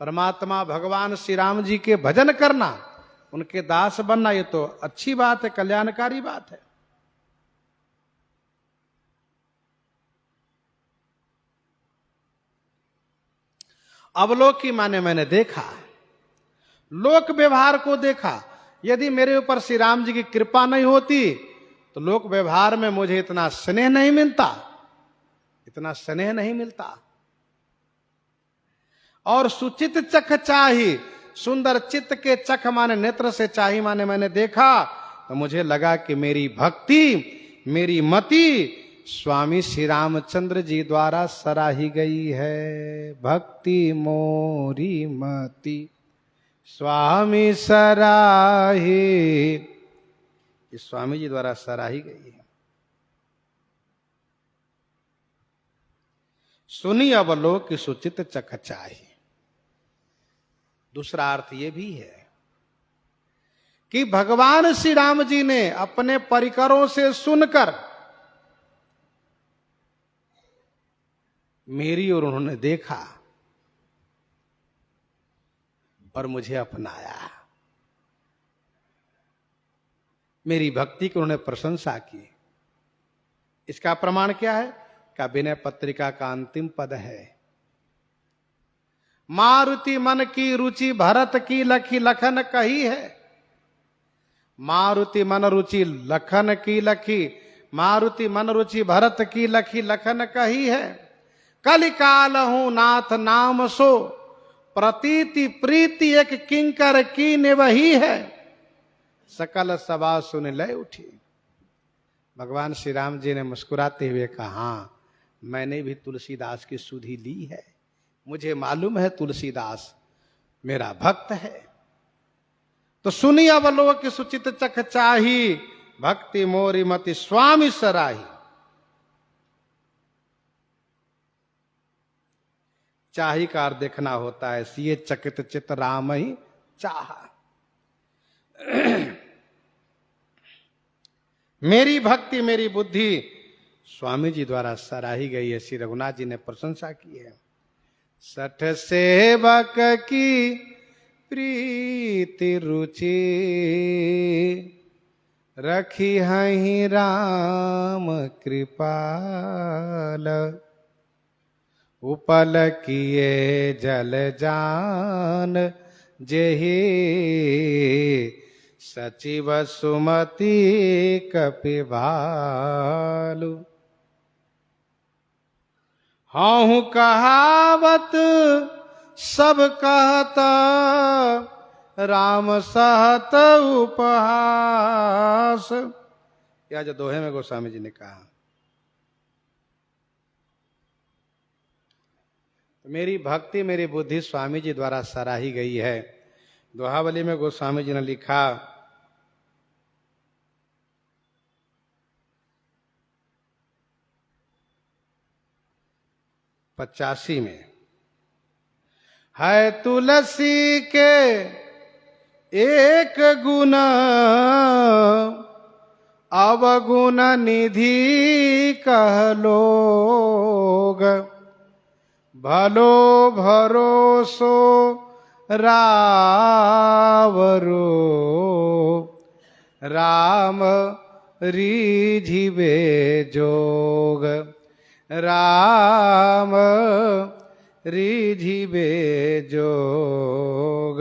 परमात्मा भगवान श्री राम जी के भजन करना, उनके दास बनना, ये तो अच्छी बात है, कल्याणकारी बात है। अवलोकी माने मैंने देखा, लोक व्यवहार को देखा। यदि मेरे ऊपर श्री राम जी की कृपा नहीं होती तो लोक व्यवहार में मुझे इतना स्नेह नहीं मिलता, इतना स्नेह नहीं मिलता। और सुचित चख चाही, सुंदर चित्त के चख माने नेत्र से चाही माने मैंने देखा तो मुझे लगा कि मेरी भक्ति, मेरी मति स्वामी श्री रामचंद्र जी द्वारा सराही गई है। भक्ति मोरी मति स्वामी सराही, स्वामी जी द्वारा सराही गई है। सुनी अवलोक सुचित चख चाही। दूसरा अर्थ यह भी है कि भगवान श्री राम जी ने अपने परिकरों से सुनकर मेरी ओर उन्होंने देखा और मुझे अपनाया, मेरी भक्ति की उन्होंने प्रशंसा की। इसका प्रमाण क्या है? का विनय पत्रिका का अंतिम पद है, मारुति मन की रुचि भरत की लखी लखन कही है। मारुति मन रुचि लखन की लखी, मारुति मन रुचि भरत की लखी लखन कही है। कलिकाल हूं नाथ नाम सो, प्रतीति प्रीति एक किंकर की ने वही है। सकल सभा सुन ले उठी। भगवान श्री राम जी ने मुस्कुराते हुए कहा, हाँ, मैंने भी तुलसीदास की सुधि ली है, मुझे मालूम है तुलसीदास मेरा भक्त है। तो सुनी अवलोक सुचित चख चाही, भक्ति मोरी मति स्वामी सराही। चाही का अर्थ देखना होता है, सिए चकित चित राम ही चाहा। मेरी भक्ति, मेरी बुद्धि स्वामी जी द्वारा सराही गई है। श्री रघुनाथ जी ने प्रशंसा की है। सठ सेवक की प्रीति रुचि, रखी हहीं राम कृपाल। उपल किए जल जान, जेहि सचिव सुमति कपिभालु। हाँ कहावत सब कहता, राम सहत उपहास। या जो दोहे में गोस्वामी जी ने कहा, मेरी भक्ति, मेरी बुद्धि स्वामी जी द्वारा सराही गई है। दोहावली में गोस्वामी जी ने लिखा, 85 में, है तुलसी के एक गुण, अवगुण निधि कह लोग। भलो भरोसो रावरो, राम रीझिबे जोग। राम रीझिबे जोग।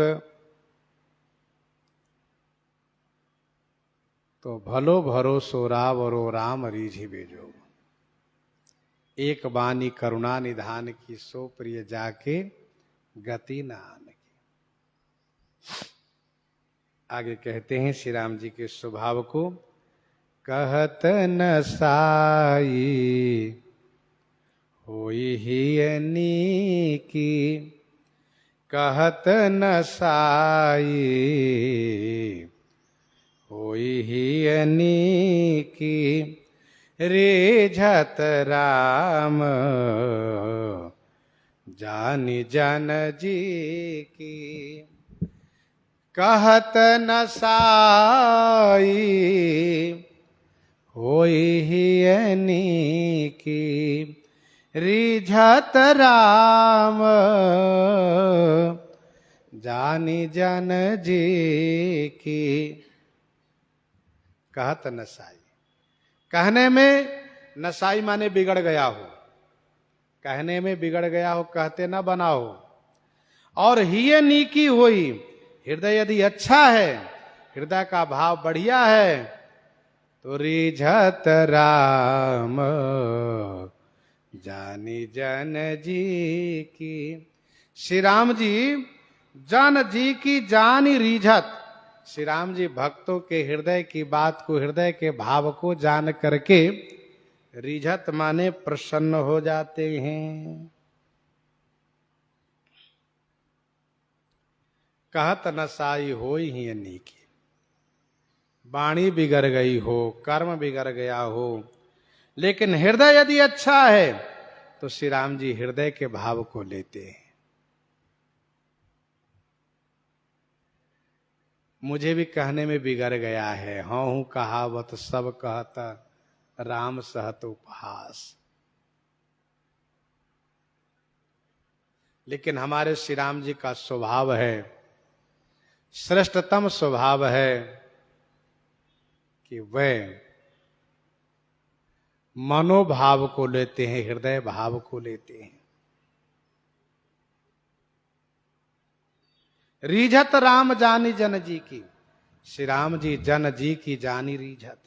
तो भलो भरोसो रावरो राम रीझी बेजो। एक बानी करुणा निधान की, सो प्रिय जाके गति नान की। आगे कहते हैं श्री राम जी के स्वभाव को, कहत न साई होई ही नीकी, कहत न साई होई ही नीकी, रीझत राम जानि जन जी की। कहत न साई होई ही नीकी, रीझत राम जानि जन जी की। कहत नसाई, कहने में नसाई माने बिगड़ गया हो, कहने में बिगड़ गया हो, कहते न बनाओ। और ही नीकी होई, हृदय यदि अच्छा है, हृदय का भाव बढ़िया है, तो रीझत राम जानी जन जी की। श्री राम जी जन जी की जानी रीझत। श्री राम जी भक्तों के हृदय की बात को, हृदय के भाव को जान करके रीझत माने प्रसन्न हो जाते हैं। कहत नसाई होई ही नीकी, वाणी बिगड़ गई हो, कर्म बिगड़ गया हो, लेकिन हृदय यदि अच्छा है तो श्री राम जी हृदय के भाव को लेते हैं। मुझे भी कहने में बिगड़ गया है, हाँ हूं कहावत सब कहता, राम सहत उपहास। लेकिन हमारे श्री राम जी का स्वभाव है, श्रेष्ठतम स्वभाव है कि वह मनोभाव को लेते हैं, हृदय भाव को लेते हैं। रीझत राम जानी जन जी की। श्री राम जी जन जी की जानी रीझत।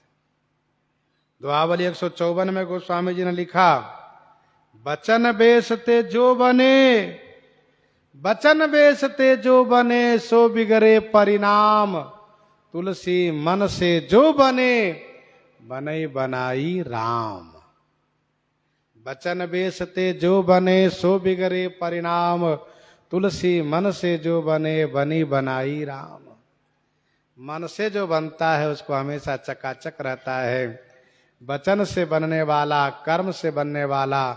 दुआवली 154 में गोस्वामी जी ने लिखा, बचन बेसते जो बने, बचन बेसते जो बने, सो बिगड़े परिणाम। तुलसी मन से जो बने, बने बनाई राम। बचन बेसते जो बने, सो बिगड़े परिणाम। तुलसी मन से जो बने, बनी बनाई राम। मन से जो बनता है उसको हमेशा चकाचक रहता है। वचन से बनने वाला, कर्म से बनने वाला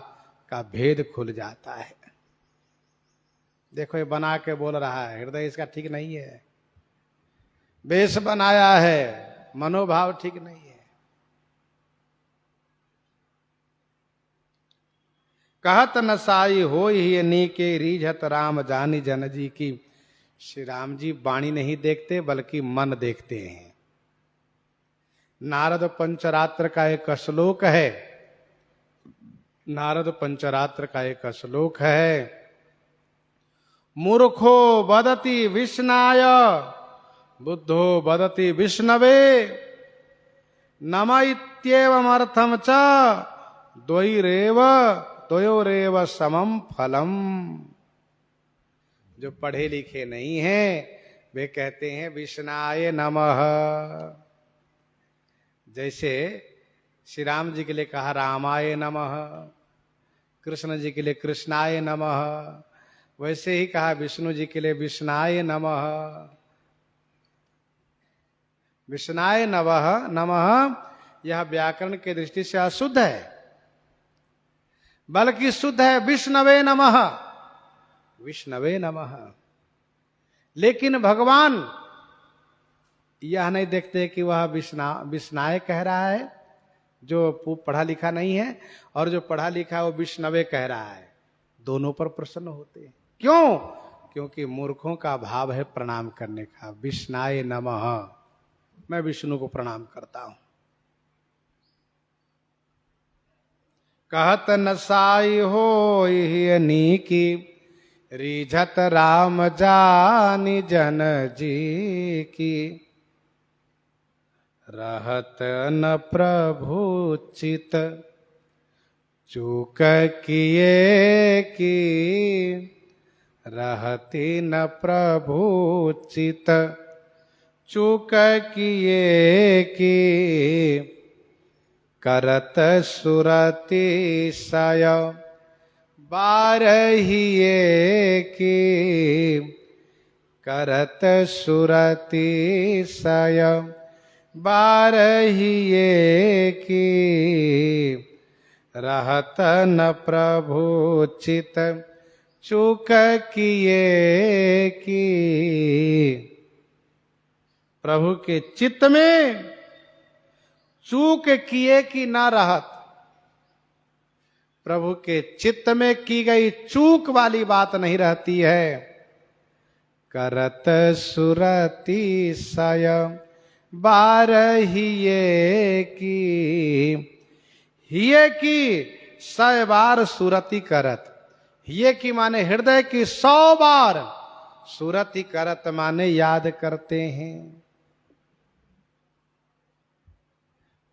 का भेद खुल जाता है। देखो ये बना के बोल रहा है, हृदय इसका ठीक नहीं है। वेश बनाया है, मनोभाव ठीक नहीं है। कहत नसाई होई ही नीके, रीझत राम जानी जन जी की। श्री राम जी वाणी नहीं देखते बल्कि मन देखते हैं। नारद पंचरात्र का एक श्लोक है, नारद पंचरात्र का एक श्लोक है, मूर्खो वदति विष्णाय, बुद्धो वदति विष्णवे, नम इत्येवमर्थम च द्वयोरेव समम फलम। जो पढ़े लिखे नहीं हैं वे कहते हैं विष्णाय नमः। जैसे श्री राम जी के लिए कहा रामाय नमः, कृष्ण जी के लिए कृष्णाय नमः, वैसे ही कहा विष्णु जी के लिए विष्णाय नमः। विष्णाय नमः नमः यह व्याकरण के दृष्टि से अशुद्ध है, बल्कि शुद्ध है विष्णवे नमः, विष्णवे नमः। लेकिन भगवान यह नहीं देखते कि वह विष्णाय कह रहा है, जो पढ़ा लिखा नहीं है, और जो पढ़ा लिखा है वो विष्णवे कह रहा है। दोनों पर प्रसन्न होते हैं। क्यों? क्योंकि मूर्खों का भाव है प्रणाम करने का। विष्णाय नमः, मैं विष्णु को प्रणाम करता हूं। कहत नसाई होई नीकी, रीझत राम जानी जन जी की। रहत न प्रभु चित चूक किए की, रहती न प्रभु चित चूक किए की, करत सुरति सय बारहिए की, करत सुरति सय बारहिए की, रहत न प्रभु चित चूक किए की। प्रभु के चित्त में चूक किए की ना रहत, प्रभु के चित्त में की गई चूक वाली बात नहीं रहती है। करत सुरति सय बारहिए की, हिये की 100 बार सुरति करत, हिये की माने हृदय की 100 बार, सुरति करत माने याद करते हैं।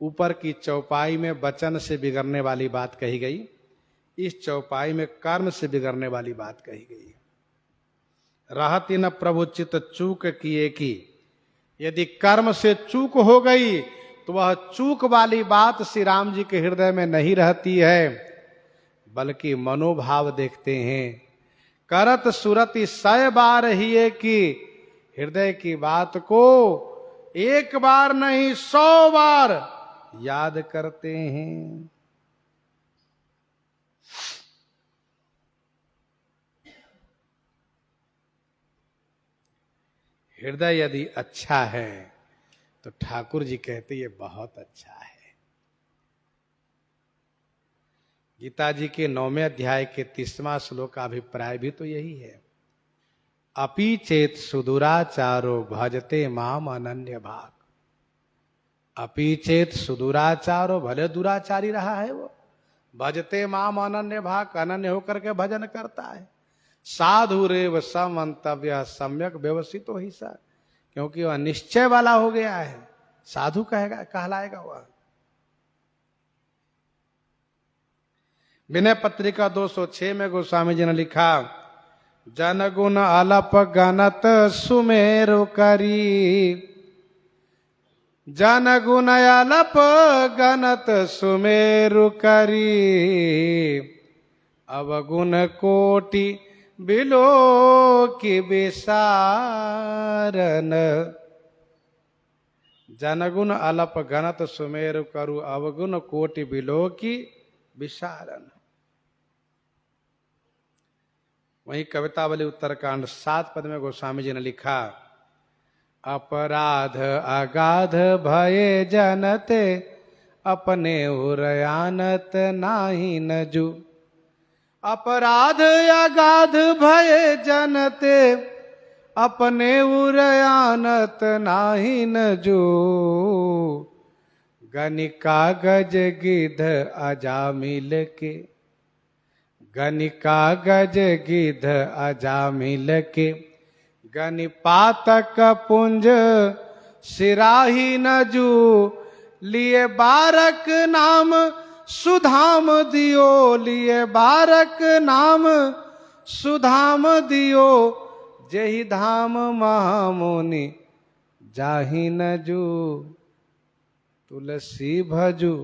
ऊपर की चौपाई में वचन से बिगड़ने वाली बात कही गई, इस चौपाई में कर्म से बिगड़ने वाली बात कही गई। रहती न प्रभु चित चूक किए की, यदि कर्म से चूक हो गई तो वह चूक वाली बात श्री राम जी के हृदय में नहीं रहती है, बल्कि मनोभाव देखते हैं। करत सुरति 100 बार हिये की, हृदय की बात को एक बार नहीं 100 बार याद करते हैं। हृदय यदि अच्छा है तो ठाकुर जी कहते ये बहुत अच्छा है। गीता जी के 9वें अध्याय के 30वां श्लोक का अभिप्राय भी तो यही है। अपि चेत सुदुराचारो भजते माम अनन्य भाग। अपि चेत सुदुराचारो, भले दुराचारी रहा है वो, भजते माम अनन्य भाग, अनन्य होकर के भजन करता है। साधु रेव समंतव्य सम्यक व्यवस्थित हो ही सा, क्योंकि वह निश्चय वाला हो गया है, साधु कहेगा कहलाएगा वह। विनय पत्रिका 206 में गोस्वामी जी ने लिखा, जन गुण अलप गणत सुमेरु करी, जन गुण अलप गणत सुमेरु करी, अवगुण कोटि बिलो की विसारन। जनगुण अलप गणत सुमेरु करु, अवगुण कोटि बिलो की विसारन। वही कवितावली उत्तरकांड 7 पद में गोस्वामी जी ने लिखा, अपराध अगाध भये जनते, अपने उरयानत नाही न जू। अपराध अगाध भये जनते, अपने उरयानत नाही न जू। गनिका गज गिध अजामिल के, गनिका गज गिध अजामिल के, गनिपातक पुंज सिराही न जू। लिए बारक नाम सुधाम दियो, लिए बारक नाम सुधाम दियो। जही धाम महामुनि जाहि न जू, तुलसी भजू।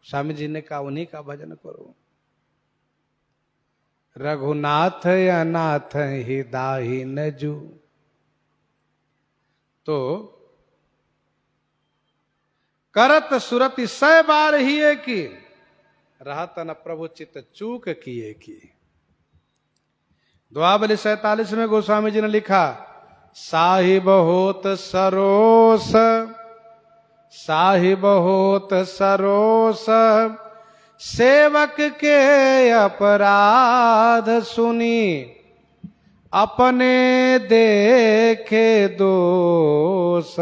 स्वामी जी ने कहा उन्हीं का भजन करो। रघुनाथ अनाथ ही दाही न जू। तो करत सुरति 100 बार हिये की, रहत न प्रभु चित्त चूक किए की। द्वाबली 47 में गोस्वामी जी ने लिखा, साहिब होत सरोस, साहिब होत सरोस, सेवक के अपराध सुनी, अपने देखे दोष।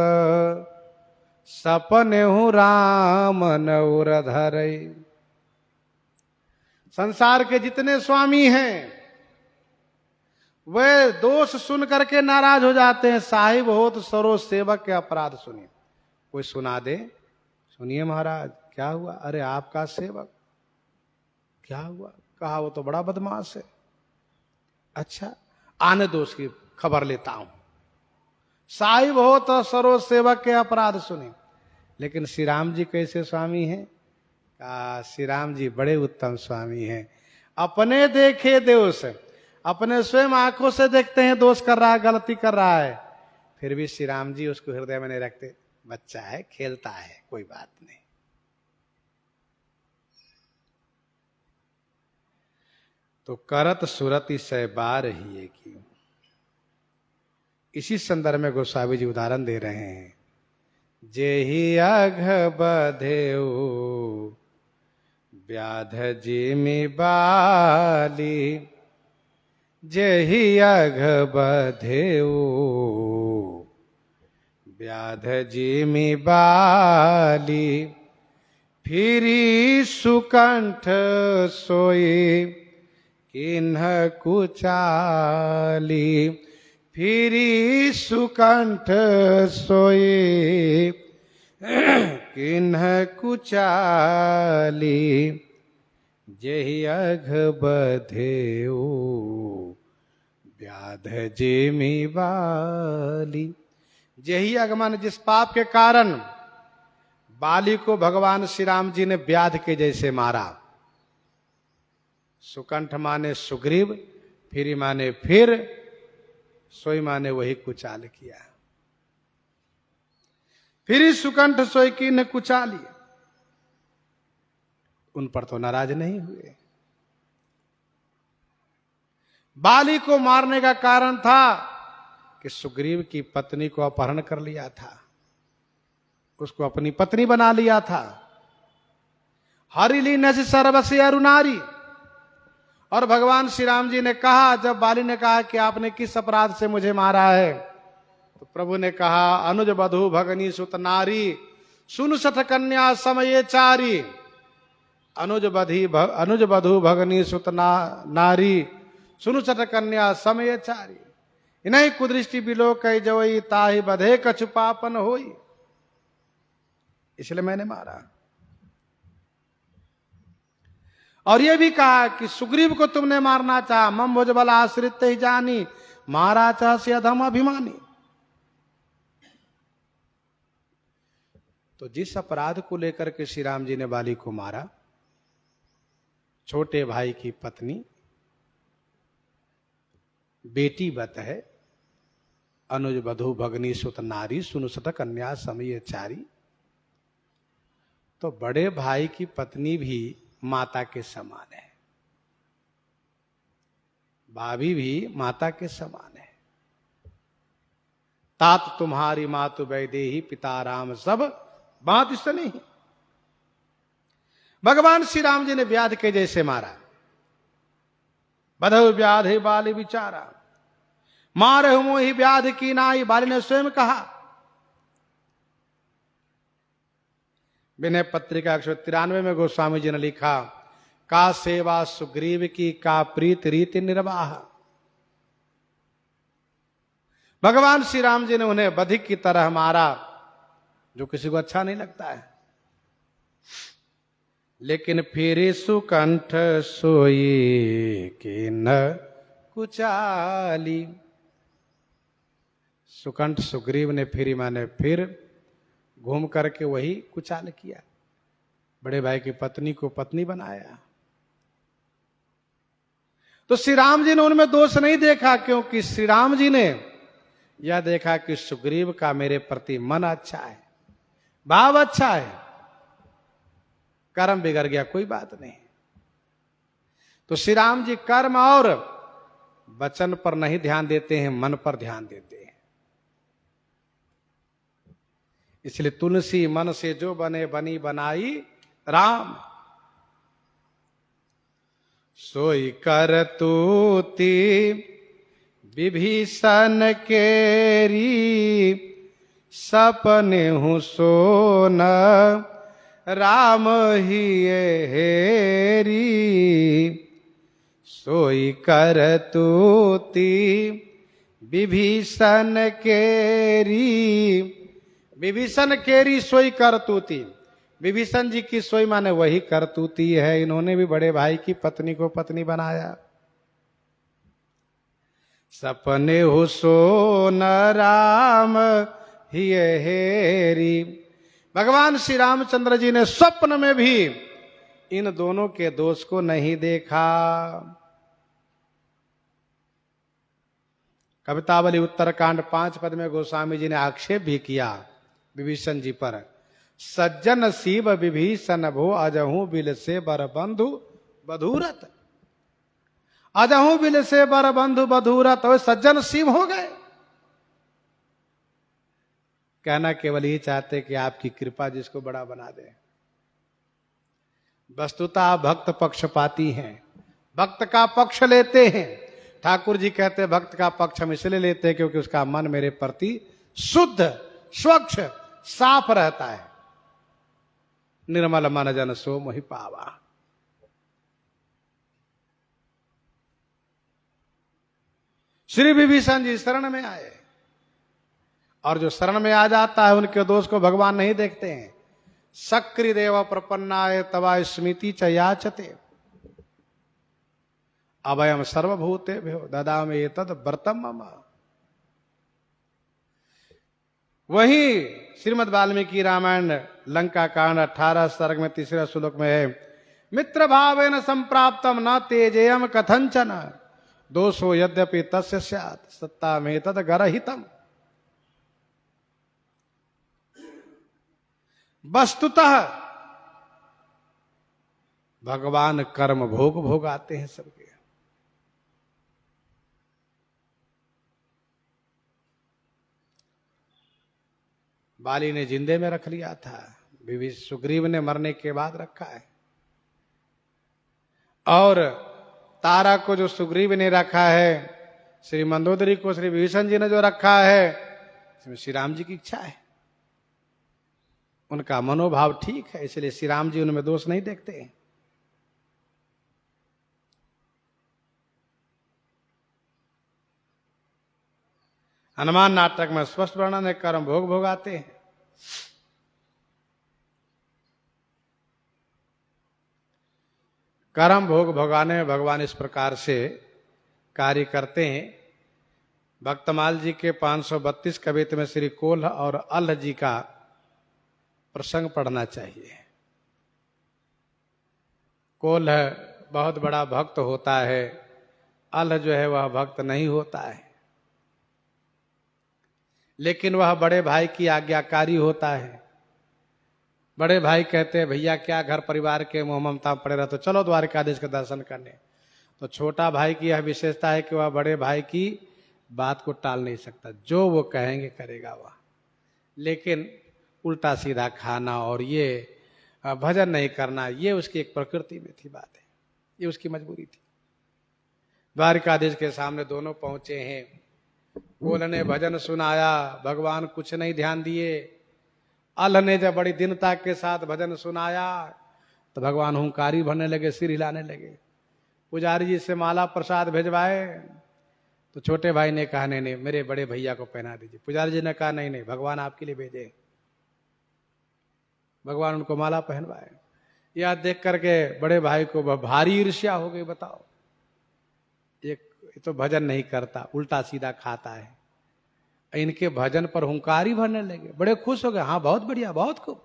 सपने हूँ राम नौर धरई। संसार के जितने स्वामी हैं वे दोष सुन करके नाराज हो जाते हैं। साहिब हो तो सरो सेवक के अपराध सुनिए। कोई सुना दे, सुनिए महाराज क्या हुआ? अरे आपका सेवक क्या हुआ? कहा वो तो बड़ा बदमाश है। अच्छा आने दो उसकी खबर लेता हूं। साहिब हो तो सरो सेवक के अपराध सुने। लेकिन श्री राम जी कैसे स्वामी हैं? श्री राम जी बड़े उत्तम स्वामी हैं। अपने देखे दोष, अपने स्वयं आंखों से देखते हैं दोष कर रहा है, गलती कर रहा है, फिर भी श्री राम जी उसको हृदय में नहीं रखते। बच्चा है, खेलता है, कोई बात नहीं। तो करत सुरति सै बार ही की। इसी संदर्भ में गोस्वामी जी उदाहरण दे रहे हैं। जेहि अघ बधेउ व्याध जिमि बाली, जेहि अघ बधेउ व्याध जिमि बाली, फिरी सुकंठ सोई किन्ह कुचाली, फिरी सुकंठ सोई किन्ह कुचाली, जेहि अघ बधेउ व्याध जिमि बाली। जेहि अघ माने जिस पाप के कारण बाली को भगवान श्री राम जी ने व्याध के जैसे मारा। सुकंठ माने सुग्रीव, फिरी माने फिर, सोई माने वही कुचाल किया। फिर सुकंठ सोई की ने कुचाली, उन पर तो नाराज नहीं हुए। बाली को मारने का कारण था कि सुग्रीव की पत्नी को अपहरण कर लिया था, उसको अपनी पत्नी बना लिया था। हरिली नज सर्वस्य अरुनारी। और भगवान श्री राम जी ने कहा, जब बाली ने कहा कि आपने किस अपराध से मुझे मारा है, तो प्रभु ने कहा अनुज बधु भगनी सुत नारी, सुन सठ कन्या समय चारी। अनुज बधु भगनी सुत नारी, सुन सठ कन्या समय चारी। इन्हीं कुदृष्टि बिलो कई जवई, ताहि बधे कछु पापन होई। इसलिए मैंने मारा। और यह भी कहा कि सुग्रीव को तुमने मारना चाहा, मम भुजबल आश्रित ही जानी, मारा चाह से अधम अभिमानी। तो जिस अपराध को लेकर के श्री राम जी ने बाली को मारा, छोटे भाई की पत्नी बेटी बत है, अनुज बधु भगनी सुत नारी, सुनुसत कन्या समय चारी। तो बड़े भाई की पत्नी भी माता के समान है, भाभी भी माता के समान है। तात तुम्हारी मातु वैदेही, पिता राम सब बात इससे नहीं। भगवान श्री राम जी ने व्याध के जैसे मारा। बधु व्याध ही बाली विचारा, मारे मोहि व्याध की नाई। बाली ने स्वयं कहा। विनय पत्रिका 193 में गोस्वामी जी ने लिखा, का सेवा सुग्रीव की, का प्रीत रीति निर्वाह। भगवान श्री राम जी ने उन्हें बधिक की तरह मारा, जो किसी को अच्छा नहीं लगता है। लेकिन फिर सुकंठ सोई किन्ह कुचाली। सुकंठ सुग्रीव ने फिर माने फिर घूम करके वही कुचाल किया। बड़े भाई की पत्नी को पत्नी बनाया। तो श्री राम जी ने उनमें दोष नहीं देखा, क्योंकि श्री राम जी ने यह देखा कि सुग्रीव का मेरे प्रति मन अच्छा है, भाव अच्छा है, कर्म बिगड़ गया कोई बात नहीं। तो श्री राम जी कर्म और वचन पर नहीं ध्यान देते हैं, मन पर ध्यान देते हैं। इसलिए तुलसी मन से जो बने बनी बनाई राम, सोई कर तूती विभीषण केरी, सपने हूँ सोन राम ही हेरी। सोई करतूती विभीषण केरी। विभीषण केरी सोई करतूती। विभीषण जी की सोई माने वही करतूती है, इन्होंने भी बड़े भाई की पत्नी को पत्नी बनाया। सपने हो सो न राम ही हेरी। भगवान श्री रामचंद्र जी ने स्वप्न में भी इन दोनों के दोष को नहीं देखा। कवितावली उत्तरकांड 5 पद में गोस्वामी जी ने आक्षेप भी किया विभीषण जी पर। सज्जन शिव विभीषण भो अजहू बिल से बर बंधु बधूरत। अजहू बिल से बर बंधु बधूरत, और सज्जन शिव हो गए। कहना केवल ये चाहते कि आपकी कृपा जिसको बड़ा बना दे। वस्तुतः भक्त पक्षपाती हैं, भक्त का पक्ष लेते हैं। ठाकुर जी कहते हैं भक्त का पक्ष हम इसलिए लेते हैं क्योंकि उसका मन मेरे प्रति शुद्ध स्वच्छ साफ रहता है। निर्मल मन जन सो मोहि पावा। श्री विभीषण जी शरण में आए, और जो शरण में आ जाता है उनके दोष को भगवान नहीं देखते हैं। सक्रि देव प्रपन्नाय तवा स्मृति च याचते अभयम सर्वभूते भ्यो ददामि एतद् व्रतम मम। वही श्रीमद् वाल्मीकि रामायण लंका कांड 18 सर्ग में 3 श्लोक में है, मित्र भावेन संप्राप्तम न तेजेयम कथंचन दोषो यद्यपि तस्य स्यात् सत्ता में तद गरहितम। वस्तुतः भगवान कर्म भोग भोगाते हैं सबके। बाली ने जिंदे में रख लिया था, सुग्रीव ने मरने के बाद रखा है, और तारा को जो सुग्रीव ने रखा है, श्री मंदोदरी को श्री विभीषण जी ने जो रखा है, इसमें श्री राम जी की इच्छा है। उनका मनोभाव ठीक है, इसलिए श्री राम जी उनमें दोष नहीं देखते हैं। हनुमान नाटक में स्पष्ट वर्णन है, कर्म भोग भोगाते हैं। कर्म भोग भोगाने में भगवान इस प्रकार से कार्य करते हैं। भक्तमाल जी के 532 कवित्त में श्री कोल्ह और अल्ह जी का प्रसंग पढ़ना चाहिए। कोल्ह बहुत बड़ा भक्त होता है, अल्ह जो है वह भक्त नहीं होता है, लेकिन वह बड़े भाई की आज्ञाकारी होता है। बड़े भाई कहते हैं भैया क्या घर परिवार के मोह ममता पड़े रहे, तो चलो द्वारिकाधीश के दर्शन करने। तो छोटा भाई की यह विशेषता है कि वह बड़े भाई की बात को टाल नहीं सकता, जो वो कहेंगे करेगा वह। लेकिन उल्टा सीधा खाना और ये भजन नहीं करना, ये उसकी एक प्रकृति में थी बात है, ये उसकी मजबूरी थी। द्वारिकाधीश के सामने दोनों पहुंचे हैं। कोल्ह ने भजन सुनाया, भगवान कुछ नहीं ध्यान दिए। अल्ह ने जब बड़ी दीनता के साथ भजन सुनाया तो भगवान हुंकारी भरने लगे, सिर हिलाने लगे। पुजारी जी से माला प्रसाद भेजवाए तो छोटे भाई ने कहा नहीं नहीं मेरे बड़े भैया को पहना दीजिए। पुजारी जी ने कहा नहीं नहीं भगवान आपके लिए भेजे। भगवान उनको माला पहनवाए। यह देख करके बड़े भाई को भारी ईर्ष्या हो गई। बताओ, एक तो भजन नहीं करता, उल्टा सीधा खाता है, इनके भजन पर हुंकारी भरने लगे। बड़े खुश हो गए, हाँ बहुत बढ़िया, बहुत खूब,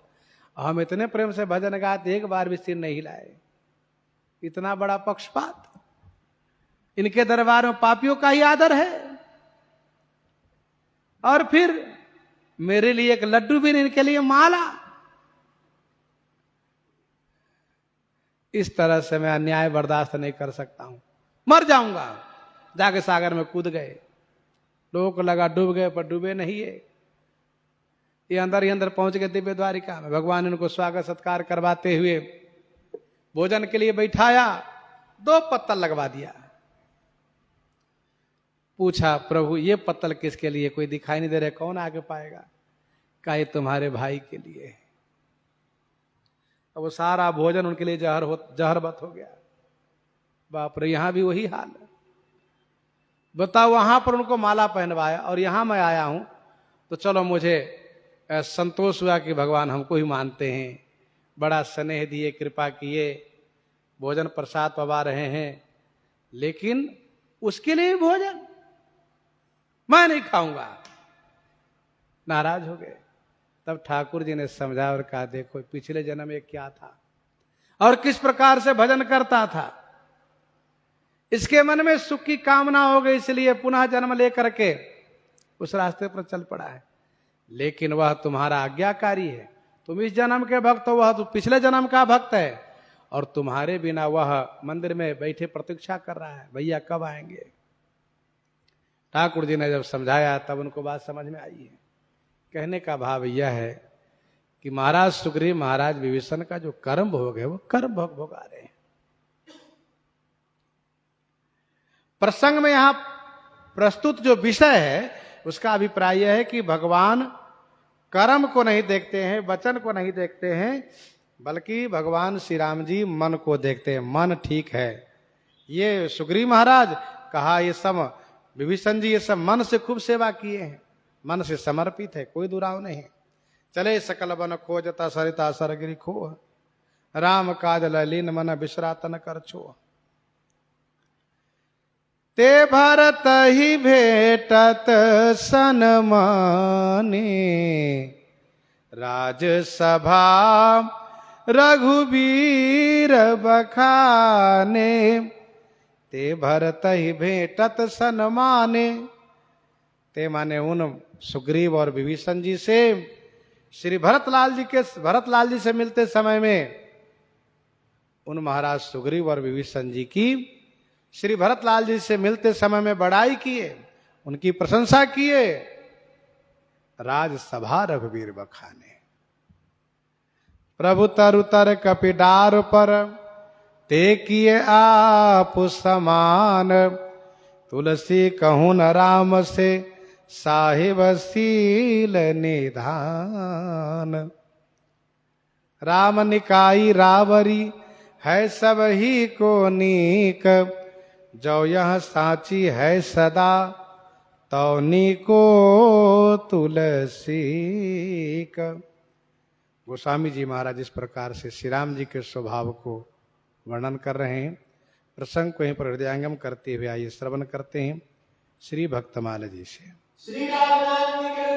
हम इतने प्रेम से भजन गाते एक बार भी सिर नहीं हिलाए। इतना बड़ा पक्षपात, इनके दरबार में पापियों का ही आदर है। और फिर मेरे लिए एक लड्डू भी नहीं, इनके लिए माला। इस तरह से मैं अन्याय बर्दाश्त नहीं कर सकता हूं, मर जाऊंगा। जाके सागर में कूद गए। लोगों को लगा डूब गए, पर डूबे नहीं है। ये अंदर ही अंदर पहुंच गए दिव्य द्वारिका में। भगवान इनको स्वागत सत्कार करवाते हुए भोजन के लिए बैठाया, 2 पत्तल लगवा दिया। पूछा प्रभु ये पत्तल किसके लिए, कोई दिखाई नहीं दे रहे, कौन आगे पाएगा? कहा ये तुम्हारे भाई के लिए। अब वो सारा भोजन उनके लिए जहरबत हो गया। बाप रे, यहां भी वही हाल है। बताओ, वहां पर उनको माला पहनवाया और यहां मैं आया हूं तो चलो मुझे संतोष हुआ कि भगवान हमको ही मानते हैं, बड़ा स्नेह दिए, कृपा किए, भोजन प्रसाद पवा रहे हैं, लेकिन उसके लिए भोजन मैं नहीं खाऊंगा। नाराज हो गए। तब ठाकुर जी ने समझा और कहा, देखो पिछले जन्म में क्या था और किस प्रकार से भजन करता था। इसके मन में सुख की कामना हो गई, इसलिए पुनः जन्म लेकर के उस रास्ते पर चल पड़ा है। लेकिन वह तुम्हारा आज्ञाकारी है, तुम इस जन्म के भक्त हो, वह तो पिछले जन्म का भक्त है, और तुम्हारे बिना वह मंदिर में बैठे प्रतीक्षा कर रहा है, भैया कब आएंगे। ठाकुर जी ने जब समझाया तब उनको बात समझ में आई है। कहने का भाव यह है कि महाराज सुग्रीव महाराज विभीषण का जो कर्म भोग है वो कर्म भोग भोगा रहे हैं। प्रसंग में यहां प्रस्तुत जो विषय है उसका अभिप्राय यह है कि भगवान कर्म को नहीं देखते हैं, वचन को नहीं देखते हैं, बल्कि भगवान श्री राम जी मन को देखते हैं। मन ठीक है, ये सुग्रीव महाराज कहा, ये सब विभीषण जी ये सब मन से खूब सेवा किए हैं, मन से समर्पित है, कोई दुराव नहीं है। चले सकल वन खोजता सरिता सरगिरी खो, राम काज ललीन मन विश्रातन कर छो। ते भरत ही भेटत सनमाने, राजसभा रघुबीर बखाने। ते भरत ही भेटत सनमाने, ते माने उन सुग्रीव और विभीषण जी से श्री भरतलाल जी से मिलते समय में उन महाराज सुग्रीव और विभीषण जी की श्री भरतलाल जी से मिलते समय में बड़ाई किए, उनकी प्रशंसा किए। राजसभा रघुवीर बखाने, प्रभु तरुतर कपिडार पर, ते किए आप समान। तुलसी कहून राम से, साहिब सील निधान। राम निकाई रावरी, है सब ही को नीक। जो यह साची है सदा, तो नीको तुलसी का। गोस्वामी जी महाराज इस प्रकार से श्री राम जी के स्वभाव को वर्णन कर रहे हैं। प्रसंग को यहीं पर हृदयंगम करते हुए आइए श्रवण करते हैं श्री भक्तमाल जी से। श्री राम जी के